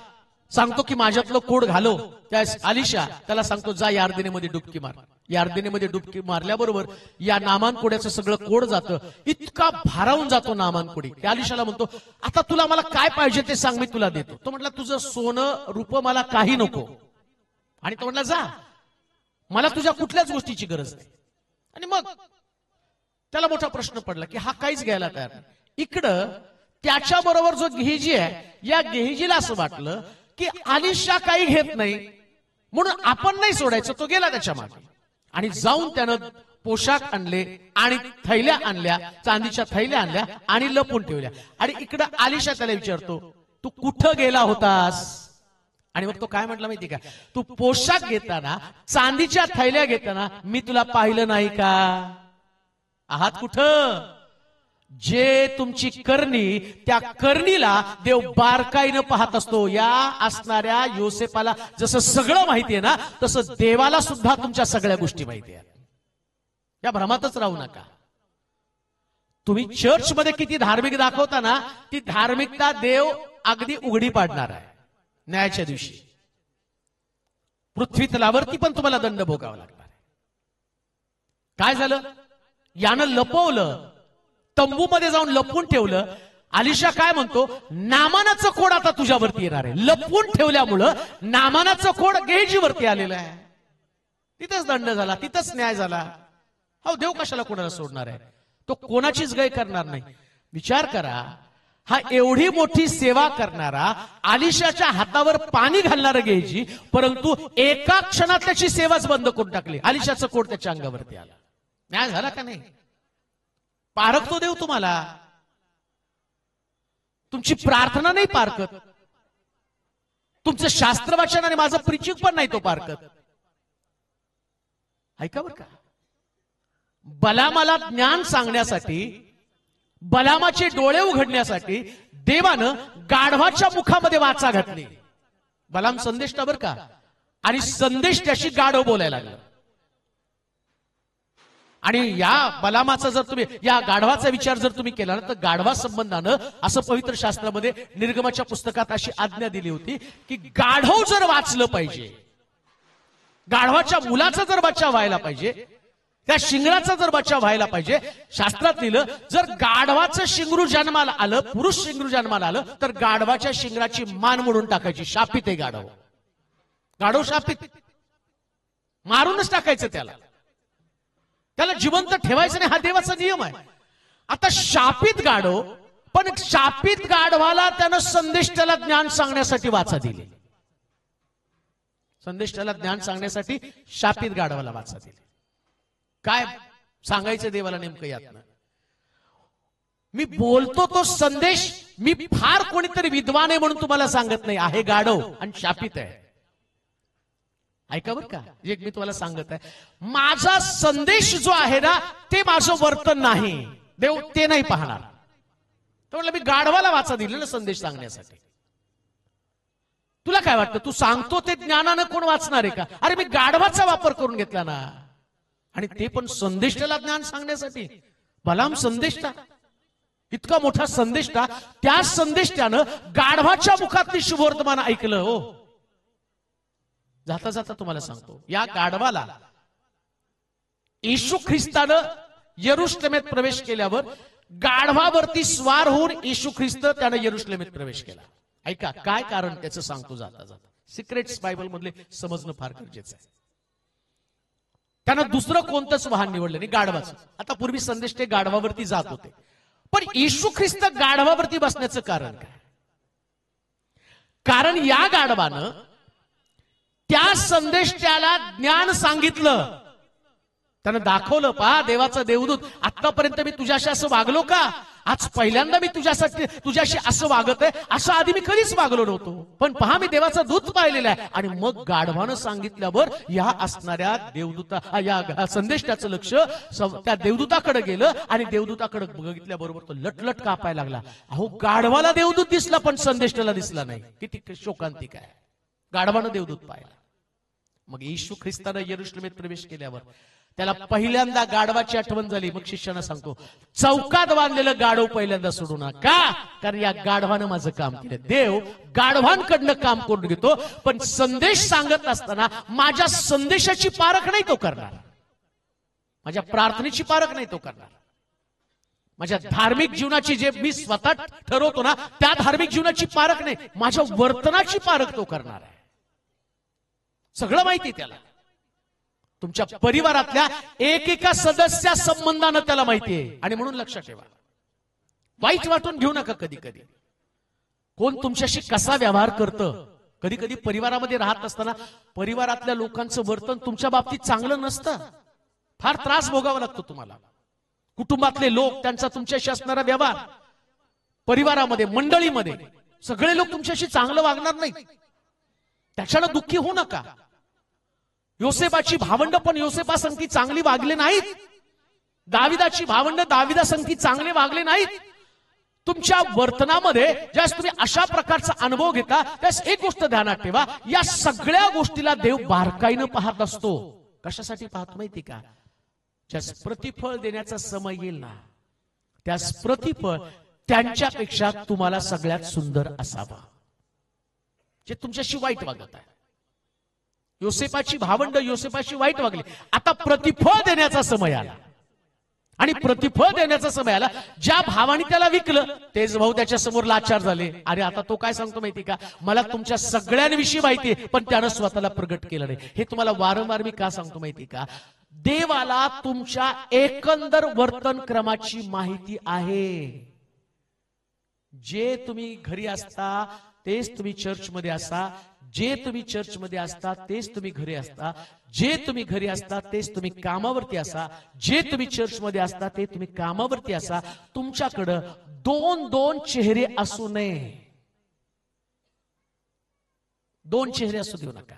सांगतो की माझ्यातलं कोड घालो. त्या अलीशा त्याला सांगतो, जा यार्देनेमध्ये डुबकी मार. यार्देनेमध्ये डुबकी मारल्याबरोबर या नामान कोड्याचं सगळं कोड जातं. इतका भारावून जातो नामान कोडी. त्या अलीशाला म्हणतो, आता तुला मला काय पाहिजे ते सांग, मी तुला देतो. तो म्हटला, तुझं सोनं रूप मला काही नको. आणि तो म्हटला, जा, मला तुझ्या कुठल्याच गोष्टीची गरज नाही. आणि मग त्याला मोठा प्रश्न पडला की हा काहीच घ्यायला तयार नाही. इकडं त्याच्याबरोबर जो गेहजी आहे, या गेहजीला असं वाटलं की अलीशा काही घेत नाही म्हणून आपण नाही सोडायचं. तो गेला त्याच्या मागे आणि जाऊन त्यानं पोशाख आणले आणि थैल्या आणल्या, चांदीच्या थैल्या आणल्या आणि लपून ठेवल्या. आणि इकडं अलीशा त्याला विचारतो, तू कुठं गेला होतास. आणि मग तो काय म्हटला माहिती का, तू पोशाख घेताना, चांदीच्या थैल्या घेताना मी तुला पाहिलं नाही का. आहात कुठं. जे तुमची करणी, त्या करणीला देव बारकाईनं पाहत असतो. या असणाऱ्या योसेफाला जसं सगळं माहितीये ना, तसं देवाला सुद्धा तुमच्या सगळ्या गोष्टी माहिती आहेत. या भ्रमातच राहू नका. तुम्ही चर्चमध्ये किती धार्मिक दाखवता ना, ती धार्मिकता देव अगदी उघडी पाडणार आहे न्यायाच्या दिवशी. पृथ्वी तलावरती पण तुम्हाला दंड भोगावा लागणार आहे. काय झालं, यानं लपवलं, तंबूमध्ये जाऊन लपवून ठेवलं. अलीशा काय म्हणतो, नामानाचं कोड आता तुझ्यावरती येणार आहे. लपवून ठेवल्यामुळं नामानाचं कोड गेहजीवरती आलेलं आहे. तिथंच दंड झाला, तिथंच न्याय झाला. हो, देव कशाला कोणाला सोडणार आहे. तो कोणाचीच गय करणार नाही. विचार करा, हा एवढी मोठी सेवा करणारा, अलीशाच्या हातावर पाणी घालणारा गेहजी, परंतु एका क्षणात त्याची सेवाच बंद करून टाकली. अलीशाचं कोड त्याच्या अंगावरती आला. न्याय झाला का नाही. पारखतो देव तुम्हाला. तुमची प्रार्थना नाही पारखत, तुमचं शास्त्र वाचन आणि माझं प्रीचिंग पण नाही तो पारखत. ऐका बरं का, बलामाला ज्ञान सांगण्यासाठी, बलामाचे डोळे उघडण्यासाठी देवानं गाढवाच्या मुखामध्ये वाचा घातली. बलाम संदेष्टा बरं का, आणि संदेष्ट्याशी गाढव बोलायला लागलं. आणि या बलामाचा जर तुम्ही, या गाढवाचा विचार जर तुम्ही केला ना, तर गाढवा संबंधानं असं पवित्र शास्त्रामध्ये निर्गमाच्या पुस्तकात अशी आज्ञा दिली होती की गाढव जर वाचलं पाहिजे, गाढवाच्या मुलाचा जर बच्चा व्हायला पाहिजे, त्या शिंगराचा जर बच्चा व्हायला पाहिजे, शास्त्रात लिहिलं, जर गाढवाचं शिंगरू जन्माला आलं, पुरुष शिंगरू जन्माला आलं, तर गाढवाच्या शिंगराची मान मोडून टाकायची. शापित आहे गाढव. गाढव शापित, मारूनच टाकायचं त्याला. त्याला जिवंत ठेवायचं नाही, हा देवाचा नियम आहे. आता शापित गाढव, पण शापित गाढवाला त्यानं संदेष्टाला ज्ञान सांगण्यासाठी वाचा दिली. संदेष्टाला ज्ञान सांगण्यासाठी शापित गाढवाला वाचा दिली. काय सांगायचं देवाला नेमकं यातनं. मी बोलतो तो संदेश, मी फार कोणीतरी विद्वान आहे म्हणून तुम्हाला सांगत नाही, आहे गाढव आणि शापित आहे. ऐका बरं का, एक मी तुम्हाला सांगत आहे, माझा संदेश जो आहे ना, ते माझं वर्तन नाही, देव ते नाही पाहणार. तो म्हणलं, मी गाढवाला वाचा दिले ना संदेश सांगण्यासाठी. तुला काय वाटतं, तू सांगतो ते ज्ञानानं कोण वाचणार आहे का. अरे मी गाढवाचा वापर करून घेतला ना, आणि ते पण संदेष्टाला ज्ञान सांगण्यासाठी. बलाम संदेष्टा, इतका मोठा संदेष्टा, त्या संदेष्टानं गाढवाच्या मुखातली शुभवर्तमान ऐकलं. हो, जाता जाता तुम्हाला सांगतो, या गाढवाला येशू ख्रिस्तानं यरुशलेमेत प्रवेश केल्यावर गाढवावरती स्वार होऊन येशू ख्रिस्त त्यानं यरुशलेमेत प्रवेश केला. ऐका काय कारण त्याचं सांगतो जाता जाता. सिक्रेट्स बायबल मधले समजणं फार गरजेचं आहे. त्यानं दुसरं कोणतंच वाहन निवडलं नाही, गाढवाचं. आता पूर्वी संदेश ते गाढवावरती जात होते, पण येशू ख्रिस्त गाढवावरती बसण्याचं कारण काय? कारण या गाढवानं त्या संदेशाला ज्ञान सांगितलं. त्यानं दाखवलं, पहा देवाचा देवदूत, आतापर्यंत मी तुझ्याशी असं वागलो का? आज पहिल्यांदा मी तुझ्याशी असं वागत आहे, असं आधी मी कधीच वागलो नव्हतो. पण पहा मी देवाचा दूत पाहिलेला आहे. आणि मग गाढवानं सांगितल्यावर या असणाऱ्या देवदूता, या संदेशाचं लक्ष त्या देवदूताकडे गेलं आणि देवदूताकडे बघितल्याबरोबर तो लटलट कापायला लागला. अहो, गाढवाला देवदूत दिसला पण संदेशाला दिसला नाही. किती शोकांतिक आहे. गाढवानं देवदूत पाहिला. मग येशू ख्रिस्तानं यरुशलेमेत प्रवेश केल्यावर त्याला पहिल्यांदा गाढवाची आठवण झाली. मग शिष्यानं सांगतो, चौकात बांधलेलं गाढव पहिल्यांदा सोडू नका, कारण या गाढवानं माझं काम केलं. देव गाढवांकडनं काम करून घेतो, पण संदेश सांगत असताना माझ्या संदेशाची पारख नाही तो करणार, माझ्या प्रार्थनेची पारख नाही तो करणार, माझ्या धार्मिक जीवनाची जे मी स्वतः ठरवतो ना त्या धार्मिक जीवनाची पारख नाही, माझ्या वर्तनाची पारख तो करणार आहे. सगळं माहिती त्याला. तुमच्या परिवारातल्या एकेका सदस्या संबंधानं त्याला माहिती आहे. आणि म्हणून लक्षात ठेवा, वाईट वाटून घेऊ नका. कधी कधी कोण तुमच्याशी कसा व्यवहार करतं, कधी कधी परिवारामध्ये राहत असताना परिवारातल्या लोकांचं वर्तन तुमच्या बाबतीत चांगलं नसतं. फार त्रास भोगावा लागतो तुम्हाला. कुटुंबातले लोक, त्यांचा तुमच्याशी असणारा व्यवहार, परिवारामध्ये, मंडळीमध्ये सगळे लोक तुमच्याशी चांगलं वागणार नाही. त्याच्यानं दुःखी होऊ नका. योसेफाची भावंड पण योसेफा संगती चांगली वागले नाहीत. दाविदाची भावंड दाविदा संगती चांगले वागले नाहीत. तुमच्या वर्तनामध्ये ज्यास तुम्ही अशा प्रकारचा अनुभव घेता, त्यास एक गोष्ट ध्यानात ठेवा, या सगळ्या गोष्टीला देव बारकाईनं पाहत असतो. कशासाठी पाहतो माहिती का? ज्यास प्रतिफळ देण्याचा समय येईल ना, त्यास प्रतिफळ त्यांच्यापेक्षा तुम्हाला सगळ्यात सुंदर असावा, जे तुमच्याशी वाईट वागत आहे. योसेफाची भावंड योसेफाशी वाईट वागली. आता प्रतिफळ देण्याचा समय आला. आणि प्रतिफळ देण्याचा समय आला. ज्या भावाने त्याला विकलं तेच भाऊ त्याच्या समोर लाचार झाले. अरे आता तो काय सांगतो माहिती का? मला तुमच्या सगळ्यांविषयी माहिती आहे, पण त्यानं स्वतःला प्रगट केलं नाही. हे तुम्हाला वारंवार मी का सांगतो माहिती का? देवाला तुमच्या एकंदर वर्तन क्रमाची माहिती आहे. जे तुम्ही घरी असता तेच तुम्ही चर्चमध्ये असा, जे तुम्ही चर्चमध्ये असता तेच तुम्ही घरी असता, जे तुम्ही घरी असता तेच तुम्ही कामावरती असा, जे तुम्ही चर्चमध्ये असता ते तुम्ही कामावरती असा. तुमच्याकडं दोन दोन चेहरे असू नये. दोन चेहरे असू देऊ नका.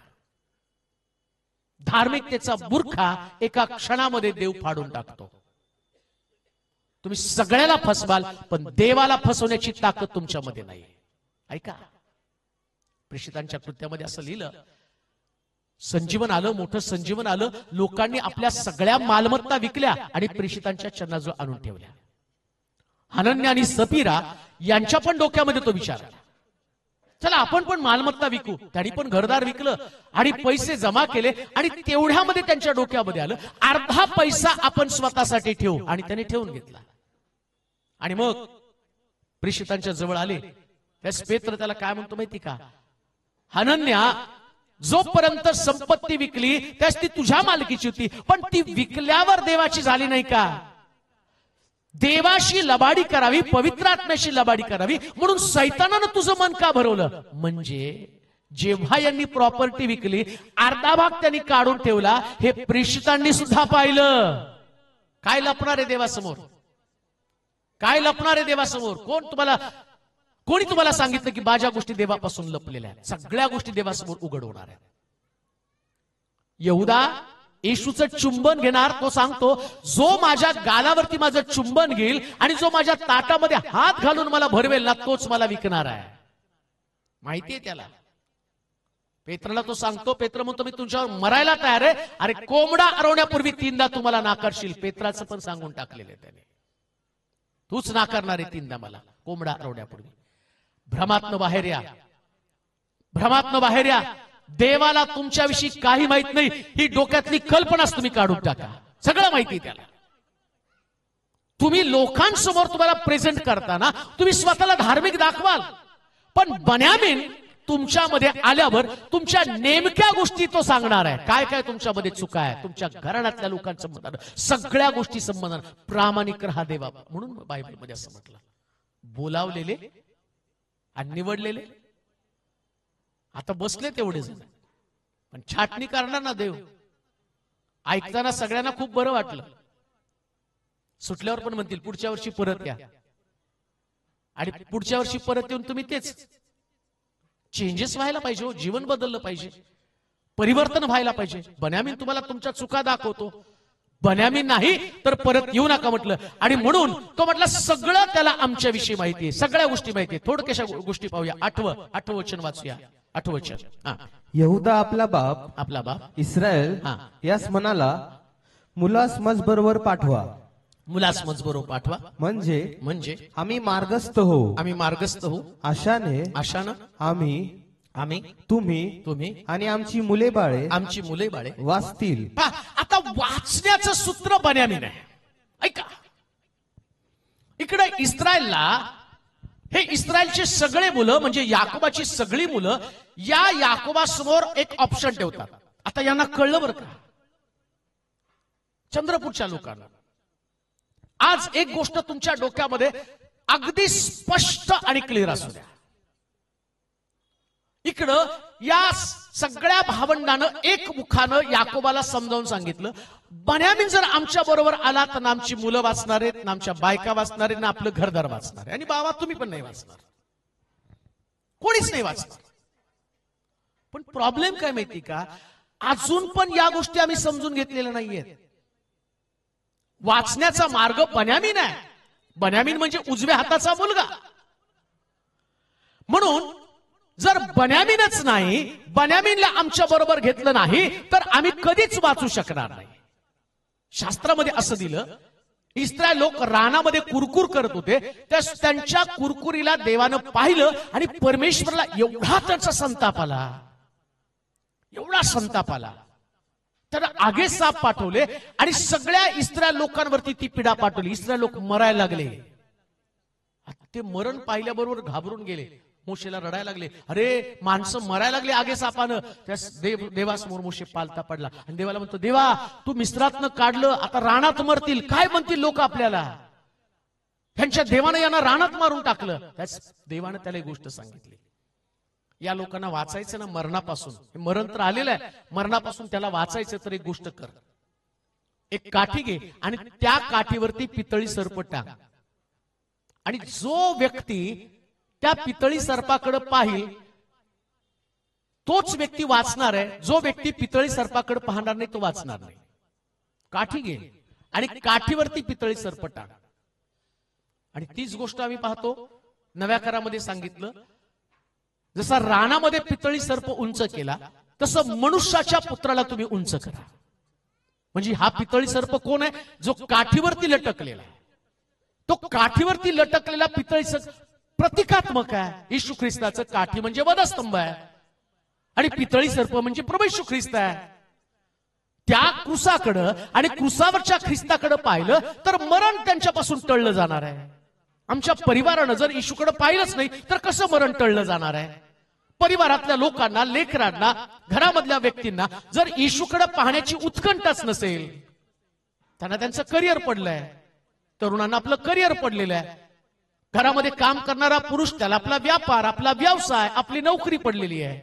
धार्मिकतेचा बुरखा एका क्षणामध्ये देव फाडून टाकतो. तुम्ही सगळ्याला फसवाल, पण देवाला फसवण्याची ताकद तुमच्यामध्ये नाही. ऐका, प्रेषितांच्या कृत्यामध्ये असं लिहिलं, संजीवन आलं, मोठं संजीवन आलं. लोकांनी आपल्या सगळ्या मालमत्ता विकल्या आणि प्रेषितांच्या चरणाजवळ आणून ठेवल्या. हनन्या आणि सफीरा यांच्या पण डोक्यामध्ये तो विचार आला, चला आपण पण मालमत्ता विकू. त्यांनी पण घरदार विकलं आणि पैसे जमा केले आणि तेवढ्यामध्ये त्यांच्या डोक्यामध्ये आलं, अर्धा पैसा आपण स्वतःसाठी ठेवू. आणि त्याने ठेवून घेतला. आणि मग प्रेषितांच्या जवळ आले. त्यास पेत्र त्याला काय म्हणतो माहिती का? हनन्या, जोपर्यंत संपत्ती विकली त्यास ती तुझ्या मालकीची होती, पण ती विकल्यावर देवाची झाली नाही का? देवाशी लबाडी करावी, पवित्र आत्म्याशी लबाडी करावी, म्हणून सैतानानं तुझं मन का भरवलं? म्हणजे जेव्हा यांनी प्रॉपर्टी विकली, अर्धा भाग त्यांनी काढून ठेवला. हे प्रेषितांनी सुद्धा पाहिलं. काय लपणार आहे देवासमोर? काय लपणार आहे देवासमोर? कोणी तुम्हाला सांगितलं की माझ्या गोष्टी देवापासून लपलेल्या आहेत? सगळ्या गोष्टी देवासमोर उघड होणार आहेत. यहुदा येशूचं चुंबन घेणार. तो सांगतो, जो माझ्या गालावरती माझं चुंबन घेईल आणि जो माझ्या ताटामध्ये हात घालून मला भरवेल ना, तोच मला विकणार आहे. माहितीये त्याला. पेत्राला तो सांगतो. पेत्र म्हणतो, मी तुमच्यावर मरायला तयार आहे. अरे कोंबडा अरवण्यापूर्वी 3दा तुम्हाला नाकारशील. पेत्राचं पण सांगून टाकलेलं आहे त्याने. तूच नाकारणार आहे 3दा मला, कोंबडा अरवण्यापूर्वी. भ्रमातनं बाहेर या, भ्रमातनं बाहेर या. देवाला तुमच्याविषयी काही माहित नाही ही डोक्यातली कल्पनाच तुम्ही काढून टाका. सगळं माहिती त्याला. तुम्ही लोकांसमोर तुम्हाला प्रेझेंट करताना तुम्ही स्वतःला धार्मिक दाखवाल, पण बन्यामीन तुमच्यामध्ये आल्यावर तुमच्या नेमक्या गोष्टी तो सांगणार आहे. काय काय तुमच्यामध्ये चुका आहे, तुमच्या घराण्यातल्या लोकांचं संबंधानं, सगळ्या गोष्टी संबंधानं प्रामाणिक राहा देवा. म्हणून बायबलमध्ये असं म्हटलं, बोलावलेले आणि निवडलेले. आता बसले तेवढे जण, पण छाटणी करणार ना देव. ऐकताना सगळ्यांना खूप बरं वाटलं, सुटल्यावर पण म्हणतील पुढच्या वर्षी परत या, आणि पुढच्या वर्षी परत येऊन तुम्ही तेच. चेंजेस व्हायला पाहिजे, जीवन बदललं पाहिजे, परिवर्तन व्हायला पाहिजे. बन्यामीन तुम्हाला तुमच्या चुका दाखवतो, बन्यामीन नाही तर परत येऊ नका म्हटलं. आणि म्हणून तो म्हटलं सगळं त्याला आमच्याविषयी माहिती आहे, सगळ्या गोष्टी माहिती आहे. थोडक्याशा गोष्टी पाहूया. 8वं वचन वाचूया. 8वं वचन. यहुदा आपला बाप इस्रायल यास म्हणाला, मुलास मजबरोबर पाठवा. मुलास मजबरोबर पाठवा म्हणजे आम्ही मार्गस्थ होऊ. आशानं आम्ही तुम्ही आणि आमची मुले बाळे वाचतील. आता वाचण्याचं सूत्र बन्यामीन आहे. ऐका, इकडे इस्रायलला, हे इस्रायलचे सगळे मुलं म्हणजे याकोबाची सगळी मुलं या याकोबासमोर एक ऑप्शन ठेवतात. आता यांना कळलं बरं का, चंद्रपूरच्या लोकांना. आज एक गोष्ट तुमच्या डोक्यामध्ये अगदी स्पष्ट आणि क्लिअर असू द्या. इकडं या सगळ्या भावंडानं एक मुखानं याकोबाला समजावून सांगितलं, बन्यामीन जर आमच्या बरोबर आला तर ना आमची मुलं वाचणार आहेत, ना आमच्या बायका वाचणार आहेत, ना आपलं घरदार वाचणार आहे, आणि बाबा तुम्ही पण नाही वाचणार, कोणीच नाही वाचणार. पण प्रॉब्लेम काय माहिती का, अजून पण या गोष्टी आम्ही समजून घेतलेल्या नाहीयेत. वाचण्याचा मार्ग बन्यामीन आहे. बन्यामीन म्हणजे उजव्या हाताचा मुलगा. म्हणून जर बन्यामीनच नाही, बन्यामीनला आमच्या बरोबर घेतलं नाही तर आम्ही कधीच वाचू शकणार नाही. शास्त्रामध्ये असं दिलं, इस्रायल लोक रानामध्ये कुरकुर करत होते, त्यांच्या कुरकुरीला देवानं पाहिलं आणि परमेश्वराला एवढा त्यांचा संताप आला, एवढा संताप आला, तर आगे साप पाठवले आणि सगळ्या इस्रायल लोकांवरती ती पिढा पाठवली. इस्रायल लोक मरायला लागले. ते मरण पाहिल्याबरोबर घाबरून गेले, मोशेला रडायला लागले, अरे माणसं मरायला लागले आगे सापानं. त्या देवासमोर मोशे पालता पडला आणि देवाला म्हणतो, देवा तू मिस्रातनं काढलं, आता रानात मरतील, काय म्हणतील लोक आपल्याला, त्यांच्या देवानं यांना रानात मारून टाकलं. त्याच देवानं त्याला एक गोष्ट सांगितली, या लोकांना वाचायचं ना मरणापासून, मरण तर आलेलं आहे, मरणापासून त्याला वाचायचं तर एक गोष्ट कर, एक काठी घे आणि त्या काठीवरती पितळी सर्प टाक, आणि जो व्यक्ती त्या पितळी सर्पाकडे पाहिल तोच व्यक्ती वाचणार आहे, जो व्यक्ती पितळी सर्पाकडे पाहणार नाही तो वाचणार नाही. काठी घे आणि काठीवरती पितळी सर्प टाक. आणि तीच गोष्ट आम्ही पाहतो नव्या करामध्ये सांगितलं, जसा रानामध्ये पितळी सर्प उंच केला तसं मनुष्याच्या पुत्राला तुम्ही उंच करा. म्हणजे हा पितळी सर्प कोण आहे, जो काठीवरती लटकलेला आहे. तो काठीवरती लटकलेला पितळी सर्प प्रतिकात्मक आहे. येशू ख्रिस्ताचं काठी म्हणजे वधस्तंभ आहे आणि पितळी सर्प म्हणजे प्रभू येशू ख्रिस्त आहे. त्या क्रुसाकडं आणि क्रुसावरच्या ख्रिस्ताकडे पाहिलं तर मरण त्यांच्यापासून टळलं जाणार आहे. आमच्या परिवारानं जर येशूकडे पाहिलंच नाही तर कसं मरण टळलं जाणार आहे. परिवारातल्या लोकांना, लेकरांना, घरामधल्या व्यक्तींना जर येशूकडे पाहण्याची उत्कंठाच नसेल, त्यांना त्यांचं करिअर पडलंय, तरुणांना आपलं करिअर पडलेलं आहे, घरामध्ये काम करणारा पुरुष त्याला आपला व्यापार, आपला व्यवसाय, आपली नोकरी पडलेली आहे,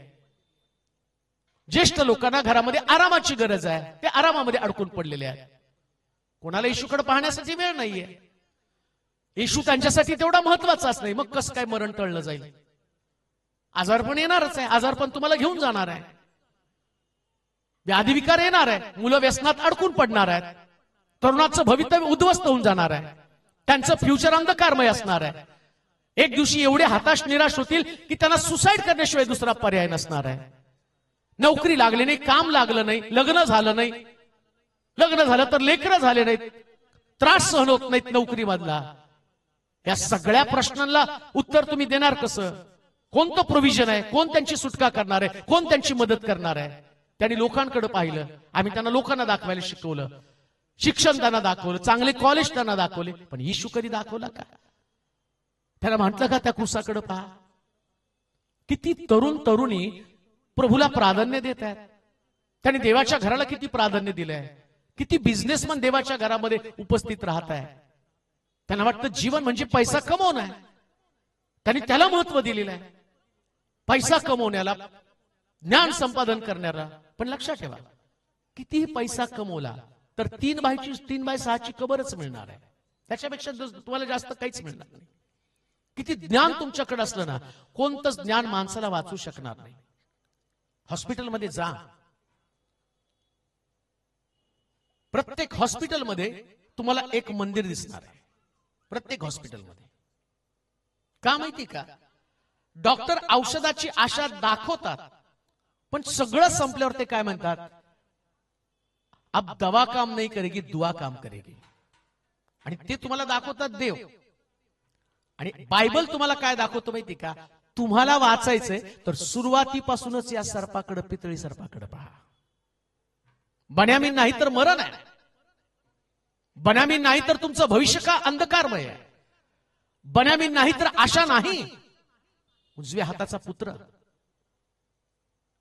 ज्येष्ठ लोकांना घरामध्ये आरामाची गरज आहे, ते आरामामध्ये अडकून पडलेले आहेत. कोणाला येशूकडे पाहण्यासाठी वेळ नाहीये. येशू त्यांच्यासाठी तेवढा महत्वाचाच नाही, मग कसं काय मरण टळलं जाईल. आजारपण येणारच आहे, आजारपण तुम्हाला घेऊन जाणार आहे, व्याधिविकार येणार आहे, मुलं व्यसनात अडकून पडणार आहेत, तरुणाचं भवितव्य उद्ध्वस्त होऊन जाणार आहे, त्यांचं फ्युचर अंधकारमय असणार आहे. एक दिवशी एवढे हताश निराश होतील की त्यांना सुसाईड करण्याशिवाय दुसरा पर्याय नसणार आहे. नोकरी लागली नाही, काम लागलं नाही, लग्न झालं नाही, लग्न झालं तर लेकरं झाले नाहीत, त्रास सहन होत नाहीत नोकरी मधला. या सगळ्या प्रश्नांना उत्तर तुम्ही देणार कसं. कोणतं प्रोव्हिजन आहे, कोण त्यांची सुटका करणार आहे, कोण त्यांची मदत करणार आहे. त्यांनी लोकांकडे पाहिलं, आम्ही त्यांना लोकांना दाखवायला शिकवलं, शिक्षण त्यांना दाखवलं, चांगले कॉलेज त्यांना दाखवले. पण येशू कधी दाखवला का? त्याला म्हटलं का त्या क्रुसाकडे पहा? किती तरुण तरुणी प्रभूला प्राधान्य देत आहेत. त्यांनी देवाच्या घराला किती प्राधान्य दिलंय. किती बिझनेसमन देवाच्या घरामध्ये उपस्थित राहत आहे. त्यांना वाटतं जीवन म्हणजे पैसा कमवणं आहे. त्यांनी त्याला महत्व दिलेलं आहे, पैसा कमवण्याला, ज्ञान संपादन करण्याला. पण लक्षात ठेवा, कितीही पैसा कमवला तर 3x6ची कबरच मिळणार आहे. त्याच्यापेक्षा तुम्हाला जास्त काहीच मिळणार नाही. किती ज्ञान तुमच्याकडे असलं ना, कोणतंच ज्ञान माणसाला वाचू शकणार नाही. हॉस्पिटलमध्ये जा, प्रत्येक हॉस्पिटलमध्ये तुम्हाला एक मंदिर दिसणार आहे. प्रत्येक हॉस्पिटलमध्ये. का माहिती का? डॉक्टर औषधाची आशा दाखवतात, पण सगळं संपल्यावर ते काय म्हणतात? अब दवा काम नाही करेगी, दुआ काम करेगी. आणि ते तुम्हाला दाखवतात देव. आणि बायबल तुम्हाला काय दाखवतो माहिती का? तुम्हाला वाचायचंय तर सुरुवातीपासूनच या सर्पाकडे, पितळी सर्पाकडे पहा. बन्यामीन नाही तर मरण आहे. बन्यामीन नाही तर तुमचं भविष्य का अंधकारमय आहे. बन्यामीन नाही तर आशा नाही. उजव्या हाताचा पुत्र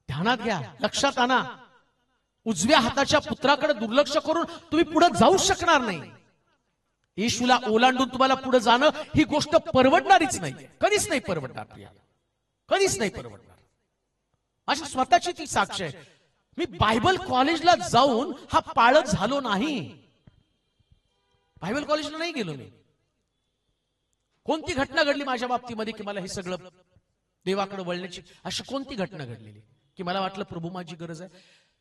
ध्यानात घ्या, लक्षात आणा. उजव्या हाताच्या पुत्राकडे दुर्लक्ष करून तुम्ही पुढे जाऊ शकणार नाही. येशूला ओलांडून तुम्हाला पुढे जाणं ही गोष्ट परवडणारीच नाही. कधीच नाही परवडणार प्रिया, कधीच नाही परवडणार. माझी स्वतःची ती साक्ष आहे. मी बायबल कॉलेजला जाऊन हा पाळत झालो नाही. बायबल कॉलेजला नाही गेलो मी. कोणती घटना घडली माझ्या बाबतीमध्ये की मला हे सगळं देवाकडे वळण्याची अशी कोणती घटना घडलेली की मला वाटलं प्रभू माझी गरज आहे?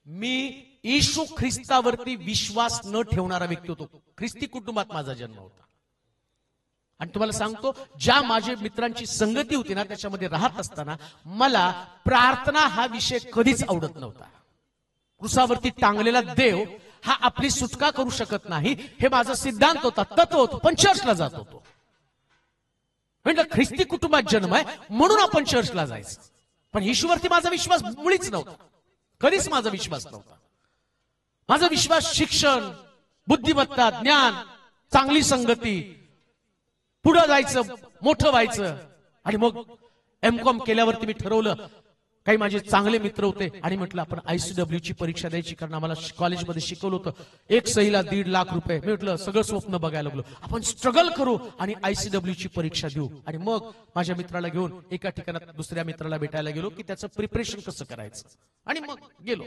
मी येशू ख्रिस्तावरती विश्वास न ठेवणारा व्यक्ती होतो. ख्रिस्ती कुटुंबात माझा जन्म होता. आणि तुम्हाला सांगतो, ज्या माझ्या मित्रांची संगती होती ना, त्याच्यामध्ये राहत असताना मला प्रार्थना हा विषय कधीच आवडत नव्हता. क्रुसावरती टांगलेला देव हा आपली सुटका करू शकत नाही, हे माझा सिद्धांत होता, तत्व होतं. पण चर्चला जात होतो. म्हणजे ख्रिस्ती कुटुंबात जन्म आहे म्हणून आपण चर्चला जायचं. पण येशूवरती माझा विश्वास मुळीच नव्हता. कधीच माझा विश्वास नव्हता. माझा विश्वास शिक्षण, बुद्धिमत्ता, ज्ञान, चांगली संगती, पुढे जायचं, मोठं व्हायचं. आणि मग एमकॉम केल्यावरती मी ठरवलं, काही माझे चांगले मित्र होते आणि म्हटलं आपण ICW ची परीक्षा द्यायची, कारण आम्हाला कॉलेजमध्ये शिकवलं होतं. एक सहीला 1.5 लाख रुपये. मी म्हटलं सगळं स्वप्न बघायला लागलो, आपण स्ट्रगल करू आणि ICW ची परीक्षा देऊ. आणि मग माझ्या मित्राला घेऊन एका ठिकाणात दुसऱ्या मित्राला भेटायला गेलो की त्याचं प्रिपरेशन कसं करायचं. आणि मग गेलो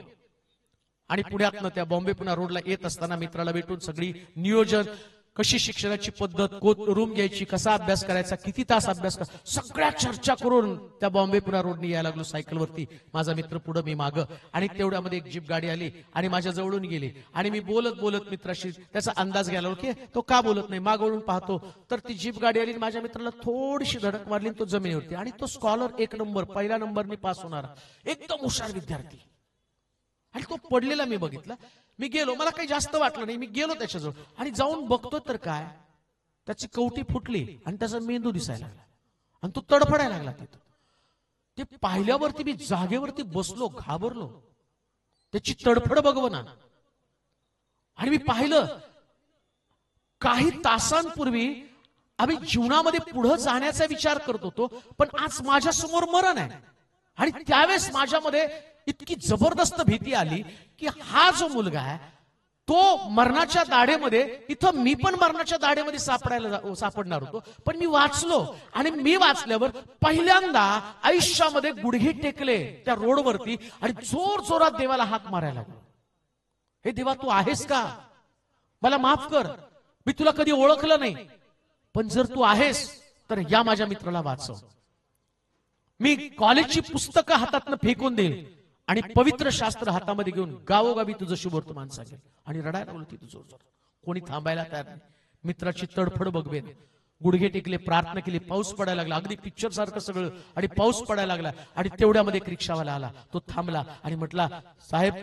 आणि पुण्यातनं त्या बॉम्बे पुणे रोडला येत असताना मित्राला भेटून सगळी नियोजन, कशी शिक्षणाची पद्धत, रूम घ्यायची, कसा अभ्यास करायचा, किती तास अभ्यास करायचा, सगळ्या चर्चा करून त्या बॉम्बे पुणे रोडनी यायला लागलो सायकलवरती. माझा मित्र पुढे, मी मागं. आणि तेवढ्यामध्ये एक जीप गाडी आली आणि माझ्या जवळून गेली. आणि मी बोलत बोलत मित्राशी त्याचा अंदाज घ्यायला लागलो की तो का बोलत नाही. मागवळून पाहतो तर ती जीप गाडी आली. माझ्या मित्राला थोडीशी धडक मारली, तो जमिनीवरती. आणि तो स्कॉलर 1 नंबर, पहिल्या नंबरनी पास होणारा एकदम हुशार विद्यार्थी. आणि तो पडलेला मी बघितला. मी गेलो, मला काही जास्त वाटलं नाही. मी गेलो त्याच्याजवळ आणि जाऊन बघतो तर काय, त्याची कवटी फुटली आणि त्याचा मेंदू दिसायला लागला आणि तो तडफडायला लागला तिथं. ते पाहिल्यावरती मी जागेवरती बसलो, घाबरलो. त्याची तडफड बघवना. आणि मी पाहिलं, काही तासांपूर्वी आम्ही जीवनामध्ये पुढे जाण्याचा विचार करत होतो, पण आज माझ्या समोर मरण आहे. आणि त्यावेळेस माझ्यामध्ये इतकी जबरदस्त भीती आली की हा जो मुलगा आहे तो मरणाच्या दाढेमध्ये, इथं मी पण मरणाच्या दाढेमध्ये सापडणार होतो. पण मी वाचलो आणि मी वाचल्यावर पहिल्यांदा आयुष्यामध्ये गुडघे टेकले त्या रोडवरती आणि जोर जोरात देवाला हाक मारायला लागलो. हे देवा, तू आहेस का? मला माफ कर, मी तुला कधी ओळखलं नाही, पण जर तू आहेस तर या माझ्या मित्राला वाचव. मी कॉलेजची पुस्तकं हातातनं फेकून देईल आणि पवित्र शास्त्र हातामध्ये घेऊन गावोगावी तुझं शुभवर्तमान सांगेल. आणि रडायला लागलो तिथं जोर जोर. कोणी थांबायला तयार नाही. मित्राची तडफड बघवेन. गुडघे टेकले, प्रार्थना केली. पाऊस पडायला लागला, अगदी पिक्चर सारखं सगळं. आणि पाऊस पडायला लागला आणि तेवढ्यामध्ये एक रिक्षावाला आला. तो थांबला आणि म्हटला, साहेब